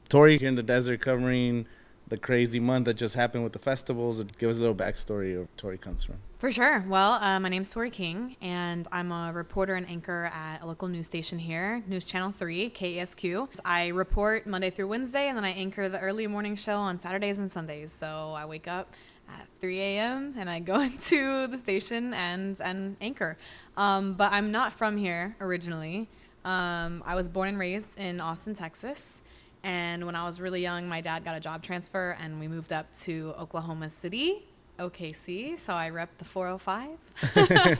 Tori here in the desert covering the crazy month that just happened with the festivals. Give us a little backstory of where Tori comes from. For sure. Well, my name's Tori King, and I'm a reporter and anchor at a local news station here, News Channel 3, KESQ. I report Monday through Wednesday, and then I anchor the early morning show on Saturdays and Sundays. So I wake up at 3 a.m. and I go into the station and anchor. But I'm not from here originally. I was born and raised in Austin, Texas. And when I was really young, my dad got a job transfer, and we moved up to Oklahoma City, OKC, so I repped the 405.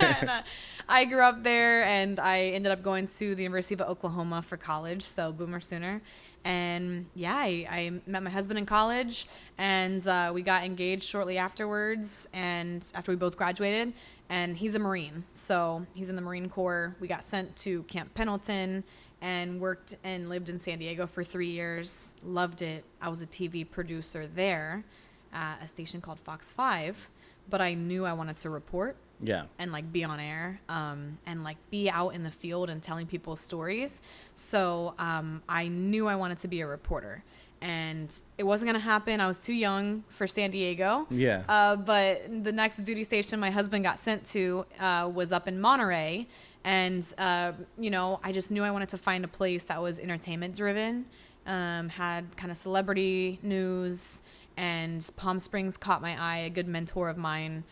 And, I grew up there, and I ended up going to the University of Oklahoma for college, so boomer sooner. And yeah, I met my husband in college, and we got engaged shortly afterwards, and after we both graduated. And he's a Marine, so he's in the Marine Corps. We got sent to Camp Pendleton and worked and lived in San Diego for 3 years. Loved it. I was a TV producer there at a station called Fox 5, but I knew I wanted to report. Yeah. And like be on air, and like be out in the field and telling people stories. So I knew I wanted to be a reporter, and it wasn't going to happen. I was too young for San Diego. Yeah. But the next duty station my husband got sent to was up in Monterey. And, I just knew I wanted to find a place that was entertainment driven, had kind of celebrity news, and Palm Springs caught my eye. A good mentor of mine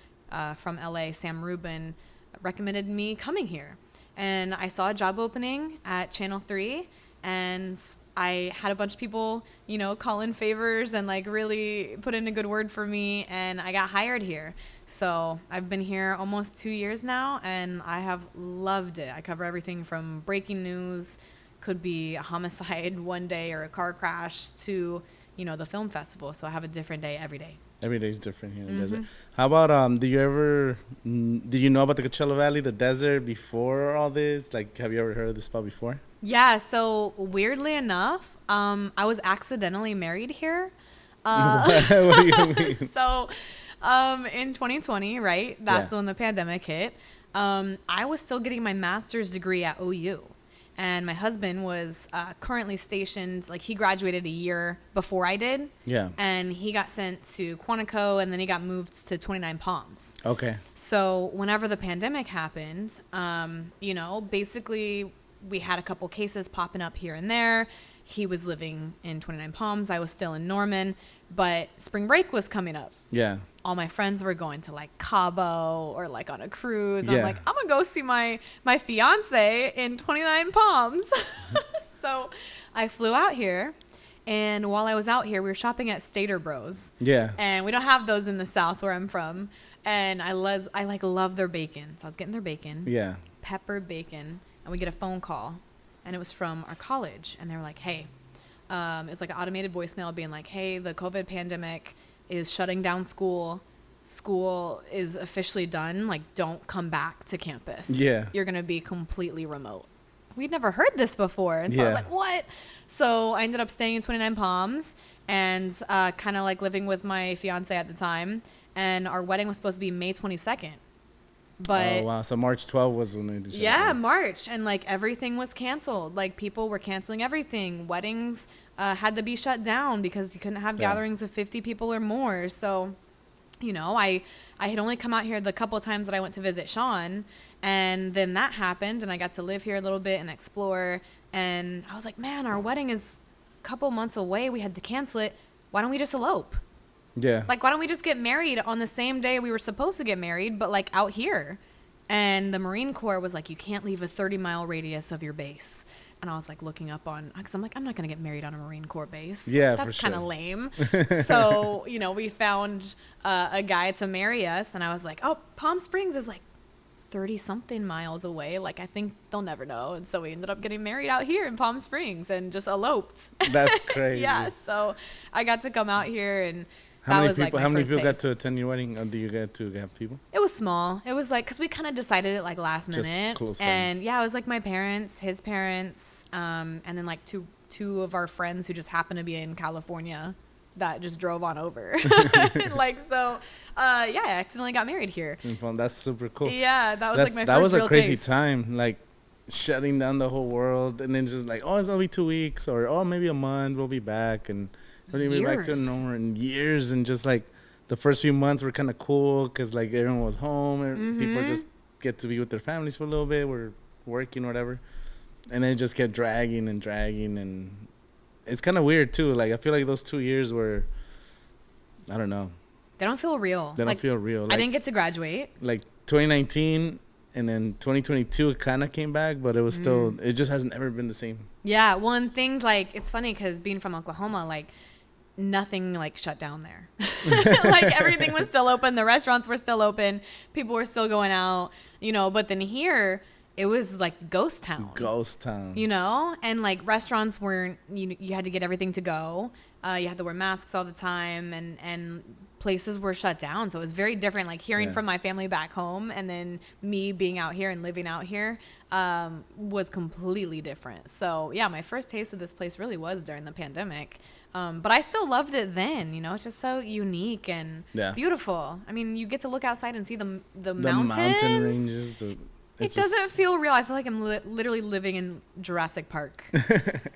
from LA, Sam Rubin, recommended me coming here. And I saw a job opening at Channel 3, and I had a bunch of people, call in favors and like really put in a good word for me, and I got hired here. So I've been here almost 2 years now, and I have loved it. I cover everything from breaking news, could be a homicide one day or a car crash, to, the film festival. So I have a different day every day. Every day's different here in the desert. How about, did you know about the Coachella Valley, the desert, before all this? Like, have you ever heard of this spot before? Yeah, so weirdly enough, I was accidentally married here. What do you mean? So in 2020, right, that's when the pandemic hit, I was still getting my master's degree at OU. And my husband was currently stationed, like he graduated a year before I did. Yeah. And he got sent to Quantico, and then he got moved to 29 Palms. Okay. So whenever the pandemic happened, basically we had a couple cases popping up here and there. He was living in 29 Palms. I was still in Norman, but spring break was coming up. Yeah. All my friends were going to like Cabo or like on a cruise. Yeah. I'm like, I'm gonna go see my fiance in 29 Palms. So I flew out here, and while I was out here, we were shopping at Stater Bros. Yeah. And we don't have those in the South where I'm from. And I love their bacon. So I was getting their bacon. Yeah. Pepper bacon. And we get a phone call, and it was from our college, and they were like, hey, it's like an automated voicemail being like, hey, the COVID pandemic is shutting down school. School is officially done. Like, don't come back to campus. Yeah. You're going to be completely remote. We'd never heard this before. And so I was like, what? So I ended up staying in 29 Palms and kind of like living with my fiance at the time. And our wedding was supposed to be May 22nd. But oh, wow. So March 12th was when they did. Yeah, March. And like everything was canceled. Like people were canceling everything. Weddings had to be shut down because you couldn't have gatherings of 50 people or more. So, I had only come out here the couple of times that I went to visit Sean. And then that happened, and I got to live here a little bit and explore. And I was like, man, our wedding is a couple months away. We had to cancel it. Why don't we just elope? Yeah. Like, why don't we just get married on the same day we were supposed to get married, but like out here? And the Marine Corps was like, you can't leave a 30-mile radius of your base. And I was like looking up on, because I'm like, I'm not going to get married on a Marine Corps base. Yeah, that's for sure. kind of lame. So, we found a guy to marry us, and I was like, oh, Palm Springs is like 30-something miles away. Like, I think they'll never know. And so we ended up getting married out here in Palm Springs and just eloped. That's crazy. Yeah, so I got to come out here, and how many people got to attend your wedding? Or do you get to have people? It was small. It was like, because we kind of decided it like last minute. Just close and yeah, it was like my parents, his parents, and then like two of our friends who just happened to be in California that just drove on over. Yeah, I accidentally got married here. That's super cool. Yeah, that was like my first That was a real crazy taste. time. Like, shutting down the whole world, and then just like, oh, it's only 2 weeks, or oh, maybe a month, we'll be back, and we'll be back to normal in years. And just like the first few months were kind of cool because like everyone was home and people just get to be with their families for a little bit. We're working or whatever, and then it just kept dragging, and it's kind of weird too. Like I feel like those 2 years were, I don't know. They don't feel real. They don't feel real. Like, I didn't get to graduate. Like 2019. And then 2022, it kind of came back, but it was still, it just hasn't ever been the same. Yeah. Well, and things like, it's funny because being from Oklahoma, like nothing like shut down there. Like everything was still open. The restaurants were still open. People were still going out, you know, but then here it was like ghost town. Ghost town. You know, and like restaurants weren't, you had to get everything to go. You had to wear masks all the time, and places were shut down. So it was very different, like hearing from my family back home and then me being out here and living out here was completely different. So yeah, my first taste of this place really was during the pandemic. But I still loved it then, you know. It's just so unique and beautiful. I mean, you get to look outside and see the mountains. The mountain ranges. It doesn't feel real. I feel like I'm literally living in Jurassic Park.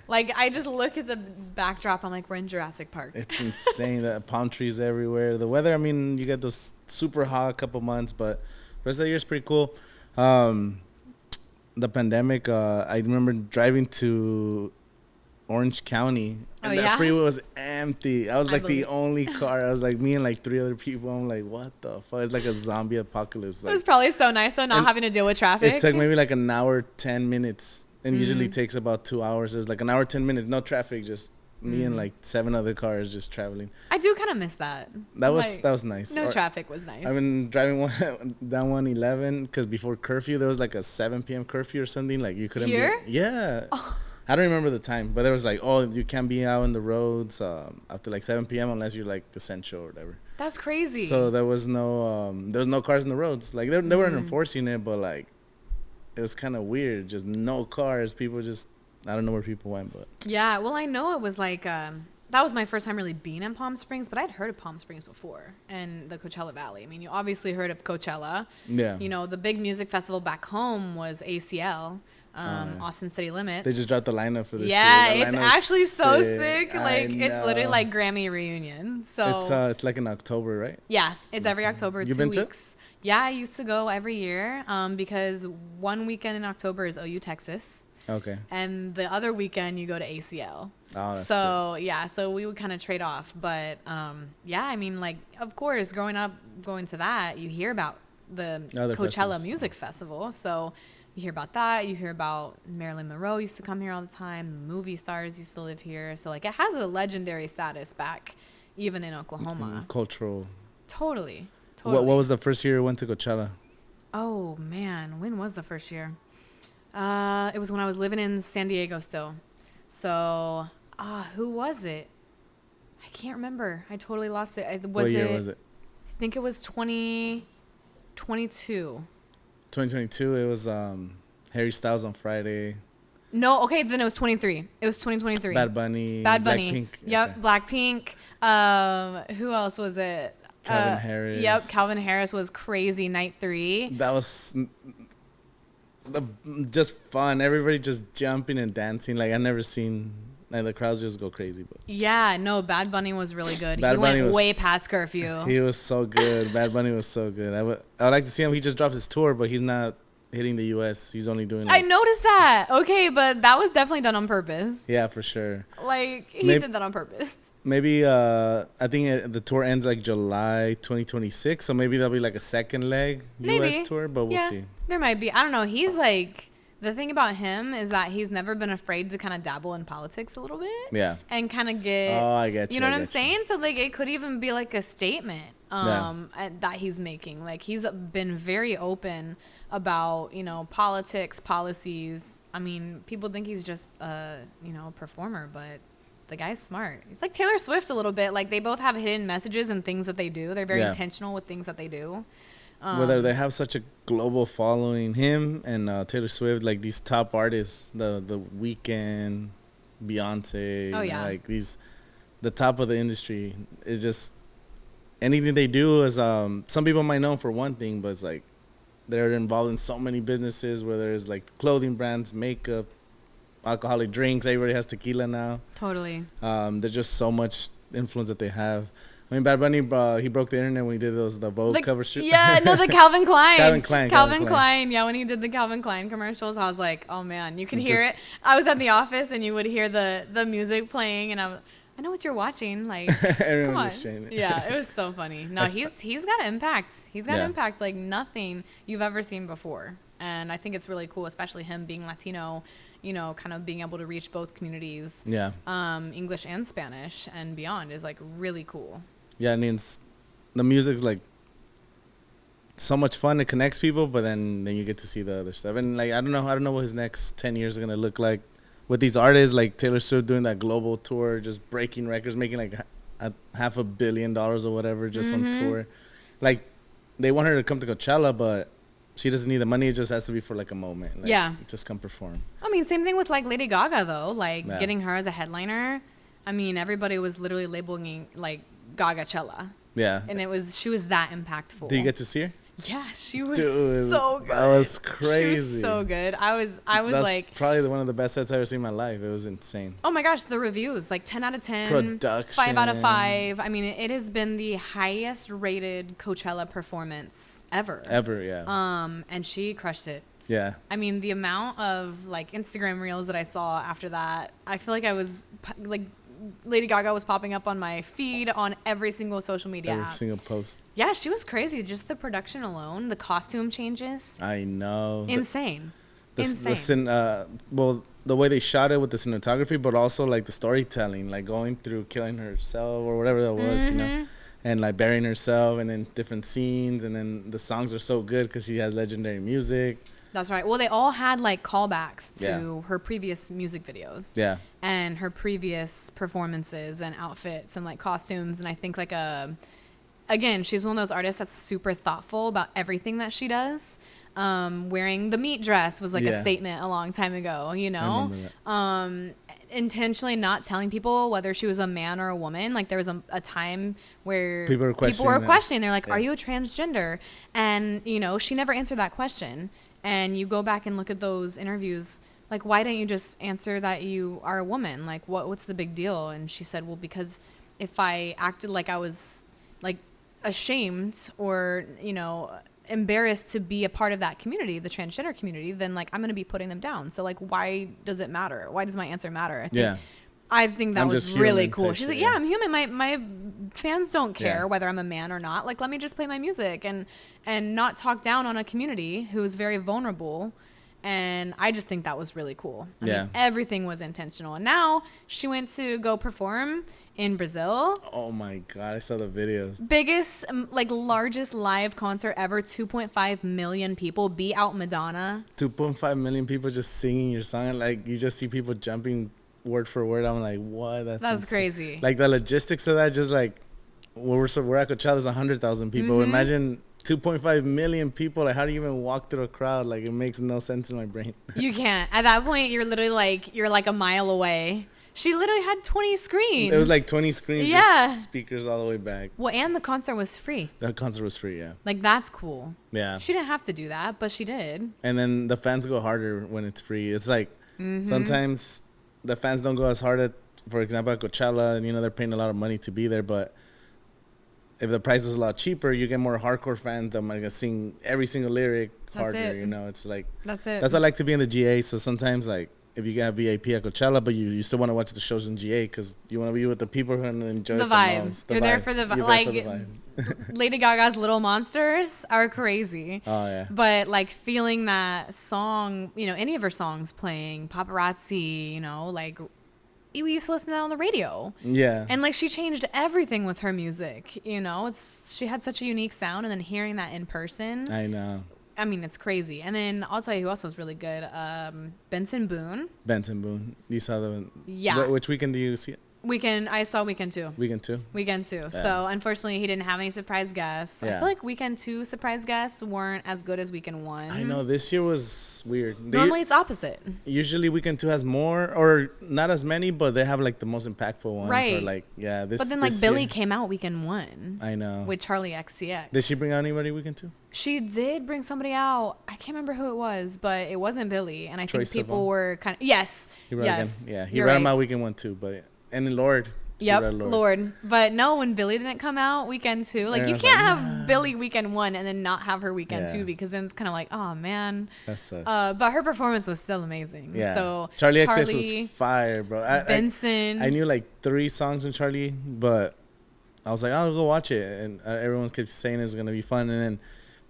Like, I just look at the backdrop. I'm like, we're in Jurassic Park. It's insane. The palm trees everywhere. The weather, I mean, you get those super hot couple months, but the rest of the year is pretty cool. The pandemic, I remember driving to Orange County, and that freeway was empty. I was like the only car. I was like me and like 3 other people. I'm like, what the fuck? It's like a zombie apocalypse. Like, it was probably so nice though, not having to deal with traffic. It took maybe like an hour 10 minutes, and usually takes about 2 hours. It was like an hour 10 minutes, no traffic, just me and like 7 other cars just traveling. I do kind of miss that. That was nice. No traffic was nice. I've been driving down 111 because before curfew there was like a 7 p.m. curfew or something. Like you couldn't Here? Oh. I don't remember the time, but there was like, oh, you can't be out in the roads after like 7 p.m. unless you're like essential or whatever. That's crazy. So there was no cars in the roads. Like they weren't enforcing it, but like it was kind of weird. Just no cars. People just, I don't know where people went, but yeah. Well, I know it was like that was my first time really being in Palm Springs, but I'd heard of Palm Springs before and the Coachella Valley. I mean, you obviously heard of Coachella. Yeah. You know, the big music festival back home was ACL. Austin City Limits. They just dropped the lineup for this year. Yeah, it's actually so sick. Like it's literally like Grammy reunion. So it's like in October, right? Yeah, it's every October. You 2 been weeks. Yeah, I used to go every year because one weekend in October is OU Texas. Okay. And the other weekend you go to ACL. Oh, that's sick. Yeah, so we would kind of trade off. But yeah, I mean, like, of course, growing up going to that, you hear about the Coachella Music Festival. So you hear about that. You hear about Marilyn Monroe used to come here all the time. Movie stars used to live here. So, like, it has a legendary status back even in Oklahoma. Cultural. Totally. What was the first year you went to Coachella? Oh, man. When was the first year? It was when I was living in San Diego still. So, who was it? I can't remember. I totally lost it. What year was it? I think it was 2022. 2022, it was Harry Styles on Friday. No, okay, then it was 23. It was 2023. Bad Bunny. Blackpink. Yep, okay. Blackpink. Who else was it? Calvin Harris. Yep, Calvin Harris was crazy. Night 3. That was just fun. Everybody just jumping and dancing. Like, I've never seen... Like, the crowds just go crazy. But yeah, no, Bad Bunny was really good. He went way past curfew. He was so good. Bad Bunny was so good. I would like to see him. He just dropped his tour, but he's not hitting the U.S. He's only doing I noticed that. Okay, but that was definitely done on purpose. Yeah, for sure. Like, he did that on purpose. Maybe, I think the tour ends like July 2026, so maybe there'll be like a second leg U.S. tour, but we'll see. There might be. I don't know. He's like... The thing about him is that he's never been afraid to kind of dabble in politics a little bit. Yeah. And kind of get... Oh, I get you. You know what I'm saying? So, like, it could even be, like, a statement that he's making. Like, he's been very open about, you know, politics, policies. I mean, people think he's just, a performer, but the guy's smart. He's like Taylor Swift a little bit. Like, they both have hidden messages and things that they do. They're very intentional with things that they do. Whether they have such a global following, him and Taylor Swift, like these top artists, the Weeknd, Beyonce, like the top of the industry is just anything they do is some people might know for one thing, but it's like they're involved in so many businesses, whether it's like clothing brands, makeup, alcoholic drinks. Everybody has tequila now. Totally. There's just so much influence that they have. I mean, Bad Bunny, he broke the internet when he did the Vogue cover shoot. Yeah, no, the Calvin Klein. Calvin Klein. Yeah, when he did the Calvin Klein commercials, I was like, oh man, you could hear it. I was at the office and you would hear the music playing, and I know what you're watching. Like, come on. Yeah, it was so funny. No, he's got impact. He's got impact like nothing you've ever seen before, and I think it's really cool, especially him being Latino. You know, kind of being able to reach both communities. Yeah. English and Spanish and beyond is like really cool. Yeah, I mean, the music's like so much fun. It connects people, but then you get to see the other stuff. And like I don't know what his next 10 years are gonna look like with these artists like Taylor Swift doing that global tour, just breaking records, making like $500 million or whatever just on tour. Like they want her to come to Coachella, but she doesn't need the money. It just has to be for like a moment. Like, just come perform. I mean, same thing with like Lady Gaga though. Like getting her as a headliner. I mean, everybody was literally labeling like Gagachella. Yeah. And she was that impactful. Did you get to see her? Yeah, she was so good. That was crazy. She was so good. I was That's like probably one of the best sets I've ever seen in my life. It was insane. Oh my gosh, the reviews, like 10 out of 10. Production. 5 out of 5. I mean, it has been the highest rated Coachella performance ever. Ever, yeah. And she crushed it. Yeah. I mean, the amount of like Instagram reels that I saw after that, I feel like I was like Lady Gaga was popping up on my feed on every single social media app. Every single post. Yeah, she was crazy. Just the production alone, the costume changes. I know. Insane. Well, the way they shot it with the cinematography, but also like the storytelling, like going through killing herself or whatever that was, you know, and like burying herself, and then different scenes, and then the songs are so good because she has legendary music. That's right. Well, they all had like callbacks to her previous music videos. Yeah. And her previous performances and outfits and like costumes. And I think like again, she's one of those artists that's super thoughtful about everything that she does. Wearing the meat dress was like a statement a long time ago, you know? I remember that. Intentionally not telling people whether she was a man or a woman. Like there was a time where people were questioning. They're like, are you a transgender? And, you know, she never answered that question. And you go back and look at those interviews, like, why don't you just answer that you are a woman? Like, what's the big deal? And she said, well, because if I acted like I was, like, ashamed or, you know, embarrassed to be a part of that community, the transgender community, then, like, I'm going to be putting them down. So, like, why does it matter? Why does my answer matter? I think that was really cool. She's like, yeah, I'm human. My fans don't care whether I'm a man or not. Like, let me just play my music and not talk down on a community who is very vulnerable. And I just think that was really cool. I mean, everything was intentional. And now she went to go perform in Brazil. Oh my God, I saw the videos. Biggest, like largest live concert ever. 2.5 million people. Be Out Madonna. 2.5 million people just singing your song. And like you just see people jumping word for word. I'm like, what? That's crazy. Like the logistics of that, just like we're at Coachella, there's 100,000 people. Imagine 2.5 million people. Like, how do you even walk through a crowd? Like, it makes no sense in my brain. You can't. At that point, you're literally like a mile away. She literally had 20 screens. It was like 20 screens. Yeah. Just speakers all the way back. Well, and the concert was free. The concert was free, yeah. Like, that's cool. Yeah. She didn't have to do that, but she did. And then the fans go harder when it's free. It's like sometimes the fans don't go as hard at, for example, at Coachella, and, you know, they're paying a lot of money to be there, but if the price was a lot cheaper, you get more hardcore fans that might sing every single lyric harder, you know? It's like... That's it. That's why I like to be in the GA, so sometimes, like, if you get VIP at Coachella, but you still want to watch the shows in GA because you want to be with the people who enjoy the vibe. Most. You're there for the vibe. Like, Lady Gaga's Little Monsters are crazy. Oh, yeah. But, like, feeling that song, you know, any of her songs playing, Paparazzi, you know, like... We used to listen to that on the radio. Yeah. And like she changed everything with her music, you know. She had such a unique sound, and then hearing that in person. I know. I mean, it's crazy. And then I'll tell you who else was really good. Benson Boone. You saw the... Yeah. Which weekend do you see it? I saw Weekend 2. Weekend 2? Weekend 2. Yeah. So, unfortunately, he didn't have any surprise guests. Yeah. I feel like Weekend 2 surprise guests weren't as good as Weekend 1. I know. This year was weird. Normally, it's opposite. Usually, Weekend 2 has more, or not as many, but they have, like, the most impactful ones. Right. Or, like, yeah. But then, like, Billie came out Weekend 1. I know. With Charlie XCX. Did she bring out anybody Weekend 2? She did bring somebody out. I can't remember who it was, but it wasn't Billie. And I think people were kind of... Yes. He brought again. Yeah. He ran him out Weekend 1, too. But... And then Lord... Yep, Lord. But no, when Billie didn't come out Weekend 2, like you can't have Billie Weekend 1 and then not have her Weekend 2 because then it's kind of like, oh man. That sucks. But her performance was still amazing. Yeah. So Charlie XX was fire, bro. Benson. I knew like 3 songs from Charlie, but I was like, I'll go watch it, and everyone kept saying it's gonna be fun, and then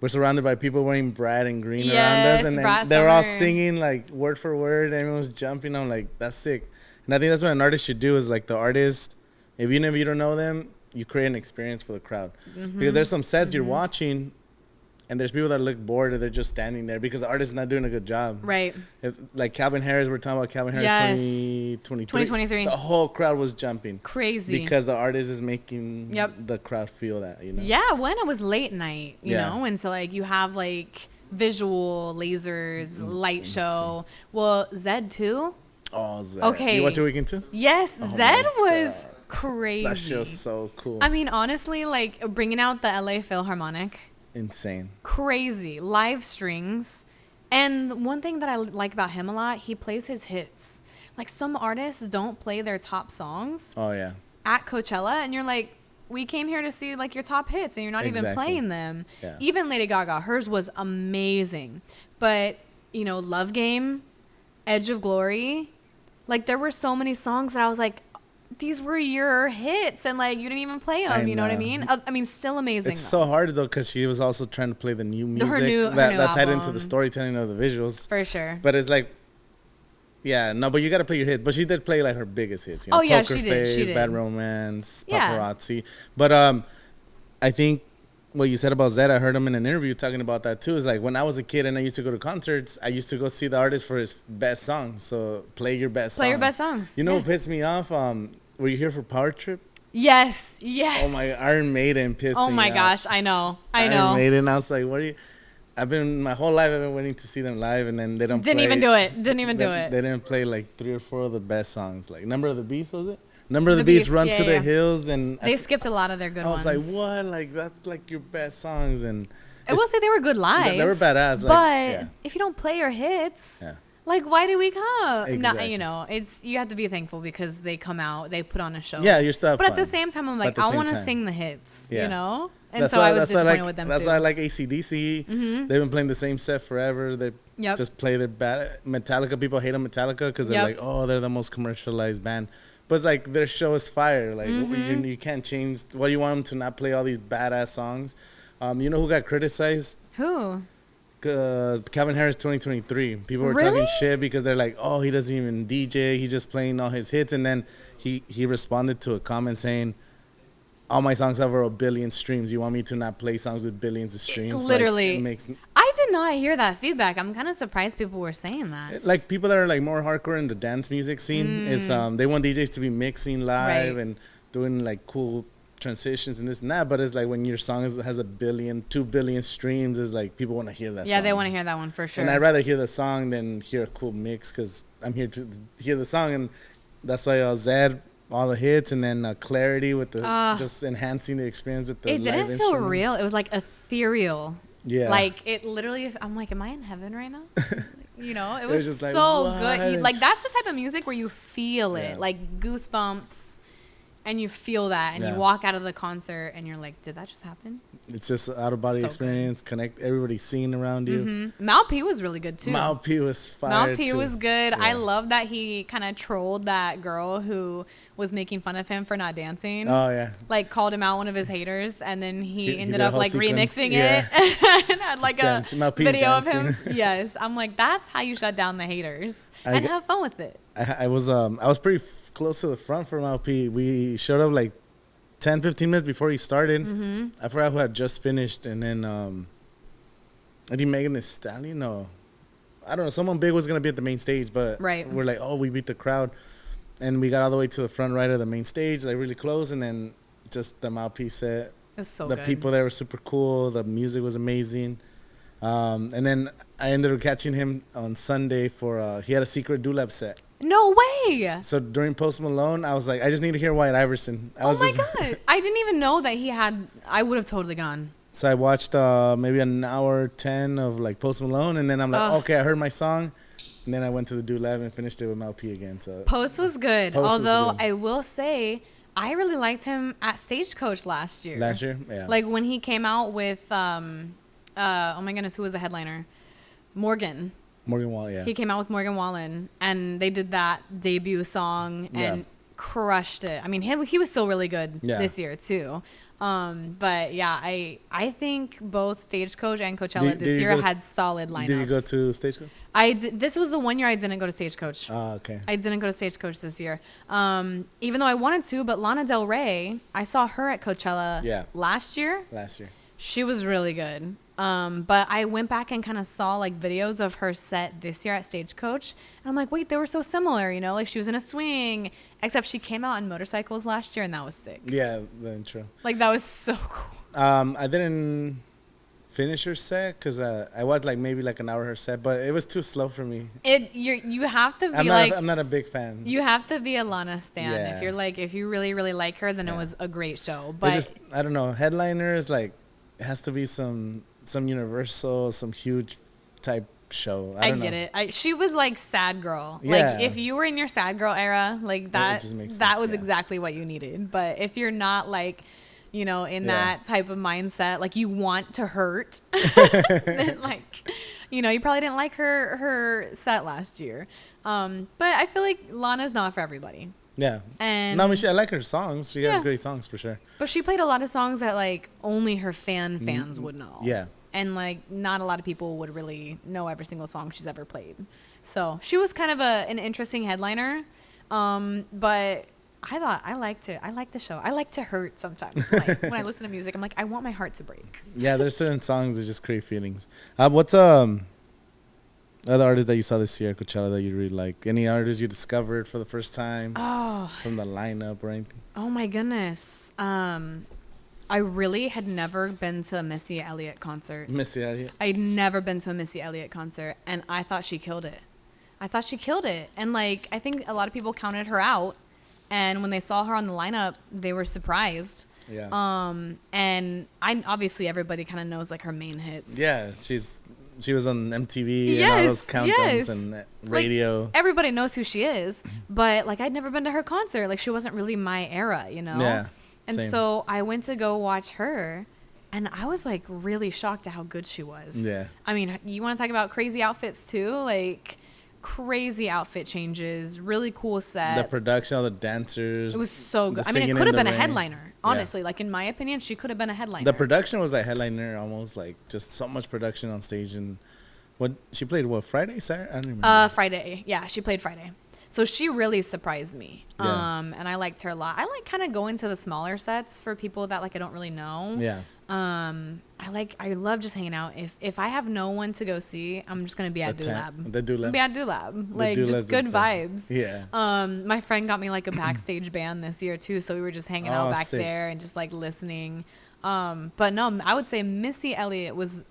we're surrounded by people wearing Brad and green around us, and then they were all singing like word for word. Everyone was jumping. I'm like, that's sick. And I think that's what an artist should do, is like the artist, even if you don't know them, you create an experience for the crowd. Because there's some sets you're watching, and there's people that look bored, or they're just standing there because the artist is not doing a good job. Right. Like Calvin Harris, we're talking about Calvin Harris 2023. The whole crowd was jumping. Crazy. Because the artist is making the crowd feel that, you know? Yeah, when it was late night, you know? And so, like, you have, like, visual, lasers, light show. Well, Zed, too. Oh, Zed. Okay. You watch it Weekend 2? Yes, Zed was... crazy. That show's so cool. I mean, honestly, like bringing out the LA Philharmonic. Insane. Crazy. Live strings. And one thing that I like about him a lot, he plays his hits. Like some artists don't play their top songs. Oh, yeah. At Coachella. And you're like, we came here to see like your top hits and you're not even playing them. Yeah. Even Lady Gaga, hers was amazing. But, you know, Love Game, Edge of Glory. Like there were so many songs that I was like, these were your hits, and like you didn't even play them. You know what I mean? I mean, still amazing. It's so hard though, because she was also trying to play the new music that tied into the storytelling of the visuals. For sure. But it's like, yeah, no, but you got to play your hits. But she did play like her biggest hits. You know, Poker Face, she did. Bad Romance, Paparazzi. Yeah. But I think what you said about Zed, I heard him in an interview talking about that too. Is like when I was a kid and I used to go to concerts, I used to go see the artist for his best songs. So play your best songs. Play your best songs. You know what pissed me off? Were you here for Power Trip? Yes. Oh my, Iron Maiden pissed me off. Oh my gosh, I know. Iron Maiden, I was like, what are you? My whole life I've been waiting to see them live, and then they didn't even do it. They didn't play like 3 or 4 of the best songs. Like Number of the Beast, was it? Number of the Beast, Run to the Hills, and they skipped a lot of their good ones. I was like, what? Like that's like your best songs, and I will say they were good live. They were badass. But if you don't play your hits. Yeah. Like, why do we come? Exactly. No, you know, you have to be thankful because they come out, they put on a show. Yeah, you're still But fun. At the same time, I'm like, I want to sing the hits, you know? And that's so I was disappointed with them, That's why I like ACDC. They've been playing the same set forever. They just play their bad. Metallica, people hate on Metallica because they're like, oh, they're the most commercialized band. But it's like, their show is fire. Like, you can't change. What do you want them to not play all these badass songs? You know who got criticized? Who? Calvin Harris 2023. People were talking shit because they're like, oh, he doesn't even DJ, he's just playing all his hits. And then he responded to a comment saying, all my songs have over 1 billion streams. You want me to not play songs with billions of streams? Literally. I did not hear that feedback. I'm kind of surprised people were saying that. Like people that are like more hardcore in the dance music scene is they want DJs to be mixing live and doing like cool transitions and this and that, but it's like when your song has 1 billion, 2 billion streams, is like people want to hear that song. Yeah, they want to hear that one for sure. And I'd rather hear the song than hear a cool mix because I'm here to hear the song, and that's why Zed, all the hits, and then Clarity with the just enhancing the experience with the live instruments. It didn't feel real. It was like ethereal. Yeah. Like it literally, I'm like, am I in heaven right now? You know, it was just so like, good. Like that's the type of music where you feel it, like goosebumps. And you feel that, and you walk out of the concert, and you're like, "Did that just happen?" It's just out of body experience. Good. Connect everybody's seeing around you. Mal P was really good too. Mal P was fire. Mal P was good. Yeah. I love that he kind of trolled that girl who was making fun of him for not dancing. Oh yeah. Like called him out, one of his haters, and then he ended up like remixing it and had like a video of him. Yes, I'm like, that's how you shut down the haters and have fun with it. I was pretty close to the front for Mal P. We showed up like 10-15 minutes before he started. I forgot who had just finished, and then I think Megan Thee Stallion. No, I don't know. Someone big was gonna be at the main stage, but we're like, oh, we beat the crowd. and we got all the way to the front right of the main stage, like really close, and then just the mouthpiece set. It was so The good. people there were super cool. The music was amazing. And then I ended up catching him on Sunday for he had a secret dulab set. No way. So during Post Malone, I was like, I just need to hear White Iverson. Oh my God. I didn't even know that he had. I would have totally gone. So I watched maybe an hour 10 of like Post Malone, and then I'm like, okay, I heard my song, and then I went to the dulab and finished it with Mal P again. So Post was good. Post was Although good. I will say, I really liked him at Stagecoach last year. Last year, yeah. Like when he came out with oh my goodness, who was the headliner? Morgan Wall, yeah. He came out with Morgan Wallen, and they did that debut song and crushed it. I mean, he was still really good this year too. But yeah, I think both Stagecoach and Coachella this year had solid lineups. Did you go to Stagecoach? This was the one year I didn't go to Stagecoach. Oh, okay. I didn't go to Stagecoach this year. Even though I wanted to, but Lana Del Rey, I saw her at Coachella last year. She was really good. But I went back and kind of saw like videos of her set this year at Stagecoach, and I'm like, wait, they were so similar, you know, like she was in a swing, except she came out on motorcycles last year, and that was sick. Yeah, the intro. Like that was so cool. I didn't finish her set because I was like maybe like an hour her set, but it was too slow for me. You have to be I'm not a big fan. You have to be a Lana stan. Yeah. If you really really like her, then it was a great show. But just, I don't know, headliners, like it has to be some Universal, some huge type show. I don't know. Get it. She was like sad girl. Yeah. Like if you were in your sad girl era, like that was exactly what you needed. But if you're not like, you know, in that type of mindset, like you want to hurt, then like, you know, you probably didn't like her set last year. But I feel like Lana's not for everybody. Yeah. And no, I mean, I like her songs. She has great songs for sure. But she played a lot of songs that like only her fans would know. Yeah. And like not a lot of people would really know every single song she's ever played. So she was kind of an interesting headliner. But I liked it. I like the show. I like to hurt sometimes. Like when I listen to music, I'm like, I want my heart to break. Yeah, there's certain songs that just create feelings. What's other artists that you saw this year at Coachella that you really like? Any artists you discovered for the first time from the lineup or anything? Oh my goodness. I really had never been to a Missy Elliott concert. Missy Elliott? I'd never been to a Missy Elliott concert, and I thought she killed it. And like, I think a lot of people counted her out, and when they saw her on the lineup, they were surprised. Yeah. And obviously everybody kind of knows like her main hits. Yeah, she was on MTV and all those countdowns and radio. Like, everybody knows who she is, but like I'd never been to her concert. Like she wasn't really my era, you know? Yeah. And same. so I went to go watch her, and I was like really shocked at how good she was. Yeah. I mean, you want to talk about crazy outfits too? Like crazy outfit changes, really cool set. The production, all the dancers. It was so good. I mean, it could have been a headliner. Honestly, like in my opinion, she could have been a headliner. The production was like headliner, almost like just so much production on stage. And what she played, Friday, Saturday? I don't remember. Friday. Yeah, she played Friday. So she really surprised me. Yeah. And I liked her a lot. I like kind of going to the smaller sets for people that like I don't really know. Yeah. I love just hanging out. If I have no one to go see, I'm just gonna be at Dulab. The Dulab. Be at Dulab. Like just good vibes. Yeah. My friend got me like a backstage band this year too, so we were just hanging out back there and just like listening. But no, I would say Missy Elliott was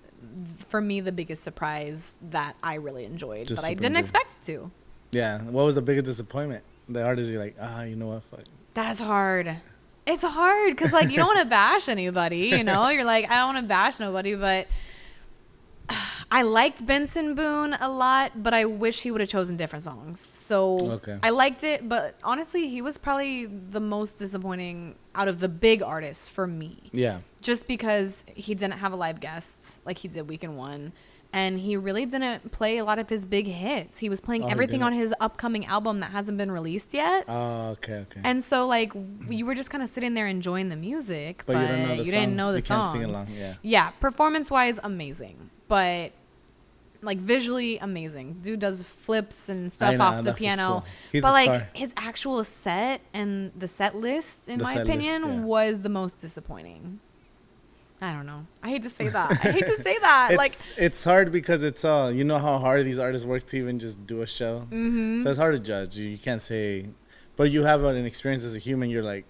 for me the biggest surprise that I really enjoyed, but I didn't expect to. Yeah. What was the biggest disappointment? The artist you're like, you know what, fuck. That's hard. It's hard because like you don't want to bash anybody, you know. You're like, I don't want to bash nobody, but I liked Benson Boone a lot, but I wish he would have chosen different songs. So I liked it, but honestly, he was probably the most disappointing out of the big artists for me. Yeah. Just because he didn't have a live guest like he did Weekend One. And he really didn't play a lot of his big hits. He was playing everything on his upcoming album that hasn't been released yet. Oh, okay. And so, like, you were just kind of sitting there enjoying the music, but you didn't know the songs. You can't sing along, yeah. Performance-wise, amazing. But, like, visually, amazing. Dude does flips and stuff off the piano. Cool. He's a star. His actual set and the set list, in my opinion, was the most disappointing. I don't know. I hate to say that. It's hard because it's you know how hard these artists work to even just do a show. Mm-hmm. So it's hard to judge. You can't say, But you have an experience as a human. You're like,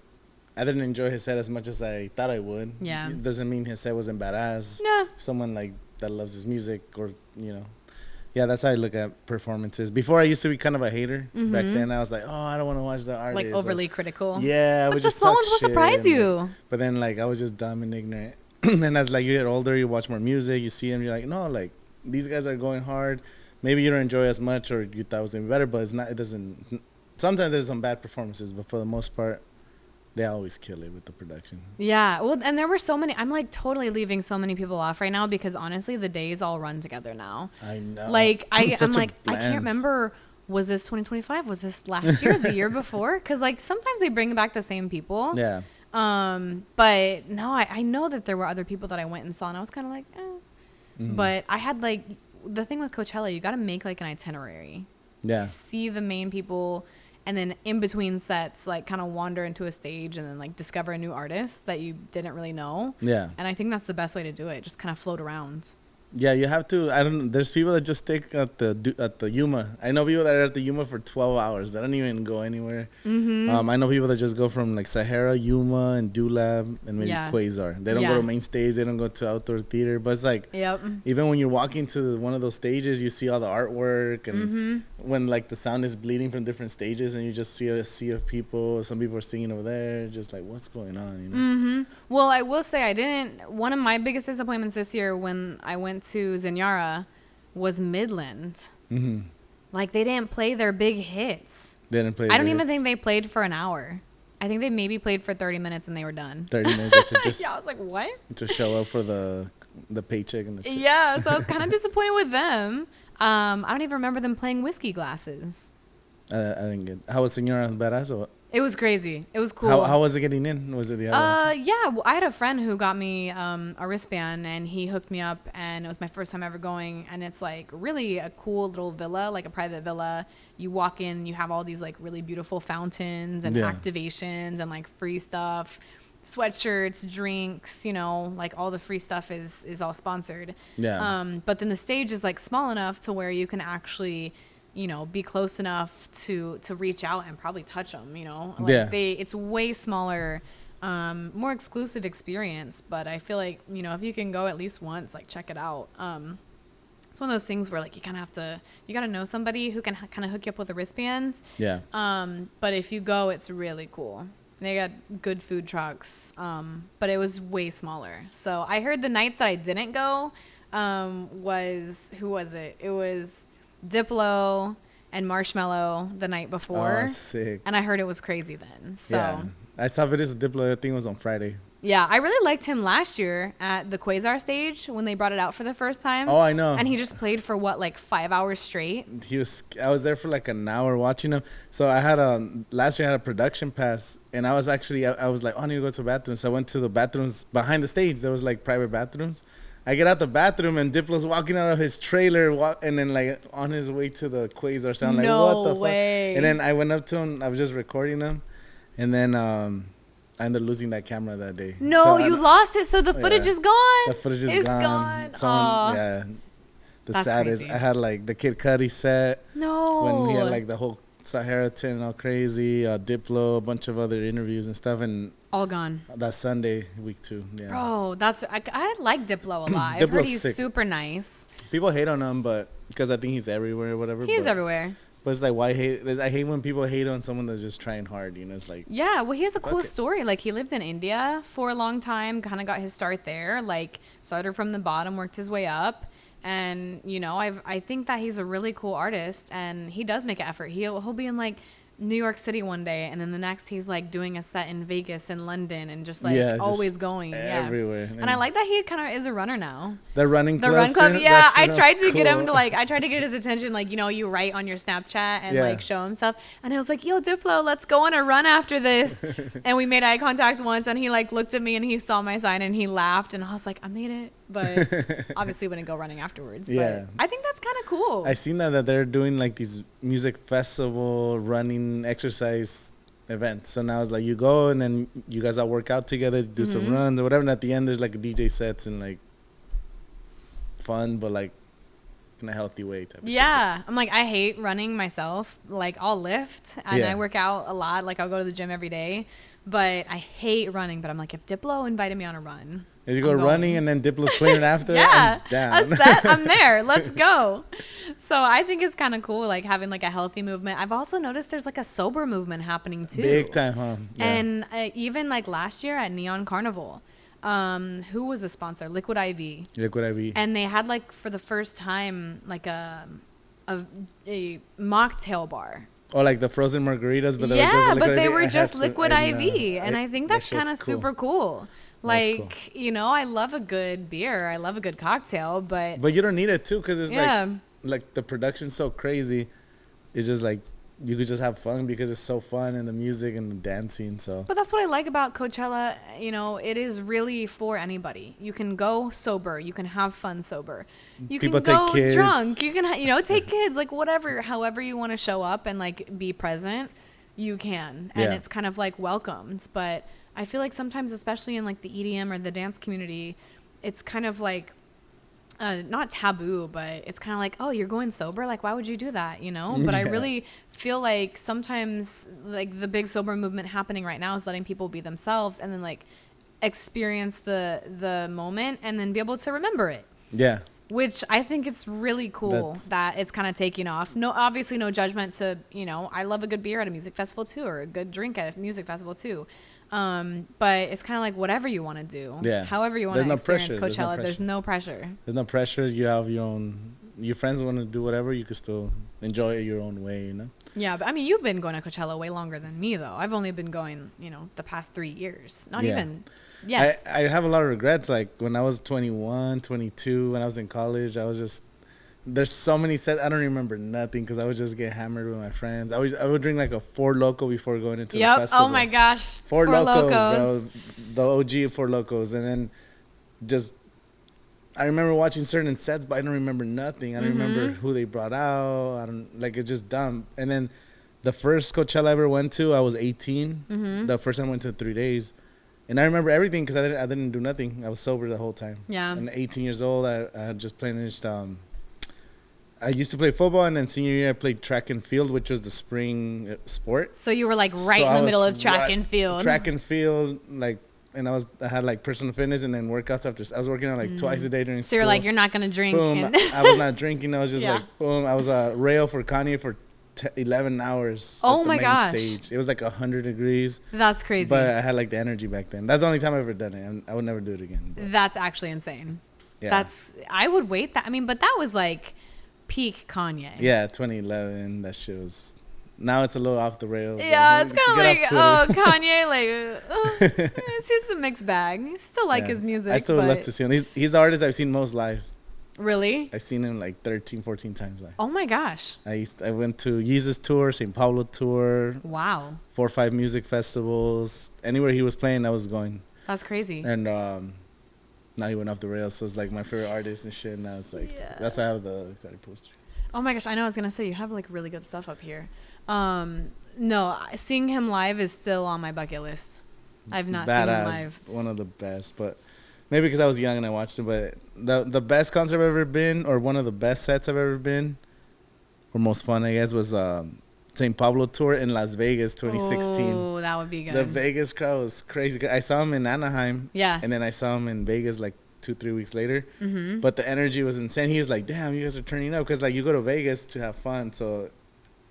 I didn't enjoy his set as much as I thought I would. Yeah. It doesn't mean his set wasn't badass. Yeah. Someone like that loves his music, or yeah, that's how I look at performances. Before I used to be kind of a hater. Back then I was like, oh, I don't want to watch the artist. Like overly critical. Yeah, but the small ones will surprise you. But then like I was just dumb and ignorant. And as like you get older, you watch more music, you see them, you're like, no, like these guys are going hard. Maybe you don't enjoy as much, or you thought it was gonna be better, but it's not. It doesn't. Sometimes there's some bad performances, but for the most part, they always kill it with the production. Yeah. Well, and there were so many. I'm like totally leaving so many people off right now because honestly, the days all run together now. I know. Like I'm like I can't remember. Was this 2025? Was this last year? The year before? Because like sometimes they bring back the same people. Yeah. But no, I know that there were other people that I went and saw, and I was kind of like, eh. But I had like the thing with Coachella, you got to make like an itinerary. Yeah. See the main people. And then in between sets, like kind of wander into a stage and then like discover a new artist that you didn't really know. Yeah. And I think that's the best way to do it. Just kind of float around. Yeah, you have to. There's people that just stick at the Yuma. I know people that are at the Yuma for 12 hours. They don't even go anywhere. I know people that just go from like Sahara, Yuma, and Dulab, and maybe Quasar. They don't go to main stage. They don't go to outdoor theater. But it's like, even when you're walking to one of those stages, you see all the artwork, and when like the sound is bleeding from different stages, and you just see a sea of people. Some people are singing over there. Just like, what's going on? Well, I will say one of my biggest disappointments this year when I went to Zinyara was Midland. Like they didn't play their big hits. They didn't play. I don't even think they played for an hour. I think they maybe played for 30 minutes and they were done. 30 minutes. Just yeah, I was like, what? To show up for the paycheck and that's it. Yeah, so I was kind of disappointed with them. I don't even remember them playing whiskey glasses. I didn't get. How was Senora badass or what? It was crazy. It was cool. How was it getting in? Was it the other one? Yeah. Well, I had a friend who got me a wristband, and he hooked me up, and it was my first time ever going. And it's like really a cool little villa, like a private villa. You walk in, you have all these like really beautiful fountains and activations and like free stuff, sweatshirts, drinks. Like all the free stuff is all sponsored. Yeah. But then the stage is like small enough to where you can actually be close enough to reach out and probably touch them, like it's way smaller, more exclusive experience. But I feel like, if you can go at least once, like check it out. It's one of those things where like you gotta know somebody who can kind of hook you up with a wristband. Yeah. But if you go, it's really cool. They got good food trucks. But it was way smaller. So I heard the night that I didn't go, who was it? It was Diplo and Marshmello the night before. Oh, sick. And I heard it was crazy then. So yeah. I saw videos of Diplo. I think it was on Friday. Yeah, I really liked him last year at the Quasar stage when they brought it out for the first time. Oh, I know. And he just played for like 5 hours straight. I was there for like an hour watching him. So I had last year I had a production pass, and I was actually I was like, oh, I need to go to the bathroom. So I went to the bathrooms behind the stage. There was like private bathrooms. I get out the bathroom and Diplo's walking out of his trailer and then like on his way to the Quasar. So I'm like, what the fuck? And then I went up to him. I was just recording him, and then I ended up losing that camera that day. No, so you lost it. So the footage is gone. The footage is gone. Yeah. The saddest. I had like the Kid Cudi set. No. When he had like the whole Sahara tent all crazy. Diplo, a bunch of other interviews and stuff, and all gone. That Sunday, week 2. Yeah. Bro, I like Diplo a lot. I've heard he's sick. Super nice. People hate on him, but because I think he's everywhere or whatever. He is everywhere. But it's like, why hate? I hate when people hate on someone that's just trying hard. It's like. Yeah, well, he has a cool story. Like he lived in India for a long time, kind of got his start there. Like started from the bottom, worked his way up. And I think that he's a really cool artist, and he does make an effort. He'll be in like New York City one day, and then the next he's like doing a set in Vegas and London, and just like always going everywhere. Yeah. And I like that he kind of is a runner now. The run club. Yeah, I tried to get him to I tried to get his attention. Like you write on your Snapchat and like show him stuff, and I was like, yo, Diplo, let's go on a run after this. And we made eye contact once, and he like looked at me and he saw my sign and he laughed, and I was like, I made it. But obviously wouldn't go running afterwards. Yeah. But I think that's kind of cool. I seen that they're doing like these music festival running exercise events. So now it's like you go and then you guys all work out together, do some runs or whatever. And at the end there's like a DJ sets and like fun, but like in a healthy way type of shit. Yeah. I'm like, I hate running myself. Like, I'll lift and I work out a lot. Like, I'll go to the gym every day. But I hate running. But I'm like, if Diplo invited me on a run. As you go running and then Diplo's playing after, yeah, I'm down. A set, I'm there. Let's go. So I think it's kind of cool, like having like a healthy movement. I've also noticed there's like a sober movement happening too. Big time, huh? Yeah. And even like last year at Neon Carnival, who was a sponsor? Liquid IV. Liquid IV. And they had like for the first time like a mocktail bar. Oh, like the frozen margaritas, but they were just liquid IV, and I think that's kind of super cool. Like, cool. You know, I love a good beer. I love a good cocktail, but you don't need it too, because it's like the production's so crazy. It's just like you could just have fun because it's so fun, and the music and the dancing. So, but that's what I like about Coachella. You know, it is really for anybody. You can go sober. You can have fun sober. You People can go take kids. drunk. You can, take kids. Like whatever, however you want to show up and like be present, you can, and it's kind of like welcomed. But I feel like sometimes, especially in like the EDM or the dance community, it's kind of like not taboo, but it's kind of like, oh, you're going sober? Like, why would you do that? You know? But I really feel like sometimes like the big sober movement happening right now is letting people be themselves and then like experience the moment and then be able to remember it. Yeah. Which I think it's really cool that it's kind of taking off. No, obviously no judgment to, I love a good beer at a music festival too, or a good drink at a music festival too. But it's kind of like whatever you want to do. Yeah. However you want to experience Coachella. There's no pressure. There's no pressure. You have your friends want to do whatever. You can still enjoy it your own way, Yeah, but I mean, you've been going to Coachella way longer than me, though. I've only been going, the past 3 years. Not even. Yeah. I have a lot of regrets. Like when I was 21, 22, when I was in college, I was just, there's so many sets. I don't remember nothing because I would just get hammered with my friends. I would drink like a Four Loko before going into the festival. Oh my gosh. Four Locos, bro. The OG Four Locos. And then just, I remember watching certain sets, but I don't remember nothing. I don't remember who they brought out. It's just dumb. And then the first Coachella I ever went to, I was 18. The first time I went to 3 days. And I remember everything because I didn't do nothing. I was sober the whole time. Yeah. And 18 years old, I had just finished. I used to play football, and then senior year I played track and field, which was the spring sport. So you were like in the middle of track and field. Track and field, and I had like personal fitness and then workouts after. I was working out like twice a day during school. So you're like, you're not gonna drink. Boom. I was not drinking. I was just like, boom. I was a rail for Kanye for 11 hours. Oh my gosh! Stage. It was like 100 degrees. That's crazy. But I had like the energy back then. That's the only time I've ever done it, and I would never do it again. But. That's actually insane. Yeah. I would wait that. I mean, but that was like peak Kanye. Yeah, 2011. That shit was. Now it's a little off the rails. Yeah, it's kind of like, Kanye, like, he's a mixed bag. I still like his music. I still would love to see him. He's the artist I've seen most live. Really? I've seen him like 13, 14 times live. Oh my gosh. I went to Yeezus tour, St. Paulo tour. Wow. 4 or 5 music festivals. Anywhere he was playing, I was going. That's crazy. And now he went off the rails, so it's like my favorite artist and shit. Now it's like, that's why I have the poster. Oh my gosh, I know I was going to say, you have like really good stuff up here. No, seeing him live is still on my bucket list. I've not seen him live. One of the best, but maybe because I was young and I watched him. But the best concert I've ever been, or one of the best sets I've ever been, or most fun, I guess, was St. Pablo tour in Las Vegas 2016. Oh, that would be good. The Vegas crowd was crazy. I saw him in Anaheim. Yeah. And then I saw him in Vegas like 2-3 weeks later. But the energy was insane. He was like, damn, you guys are turning up. Because like you go to Vegas to have fun. So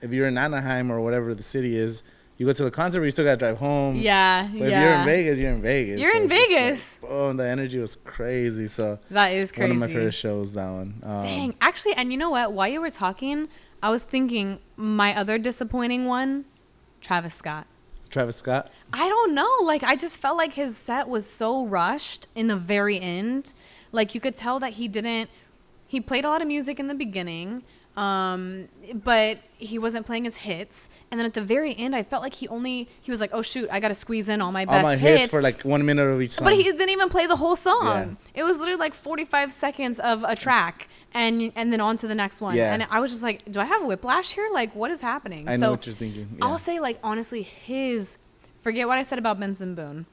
if you're in Anaheim or whatever the city is, you go to the concert, but you still got to drive home. Yeah, but if you're in Vegas, you're in Vegas. You're in Vegas. Like, the energy was crazy. So that is crazy. One of my favorite shows, that one. Dang. Actually, and you know what? While you were talking, I was thinking my other disappointing one, Travis Scott. Travis Scott? I don't know. Like, I just felt like his set was so rushed in the very end. Like, you could tell that he played a lot of music in the beginning. But he wasn't playing his hits, and then at the very end I felt like he was like, oh shoot, I gotta squeeze in all my best hits for like 1 minute of each song. But he didn't even play the whole song. It was literally like 45 seconds of a track and then on to the next one. And I was just like, do I have whiplash here? Like, what is happening? I know what you're thinking. I'll say, like, honestly, forget what I said about Benson Boone.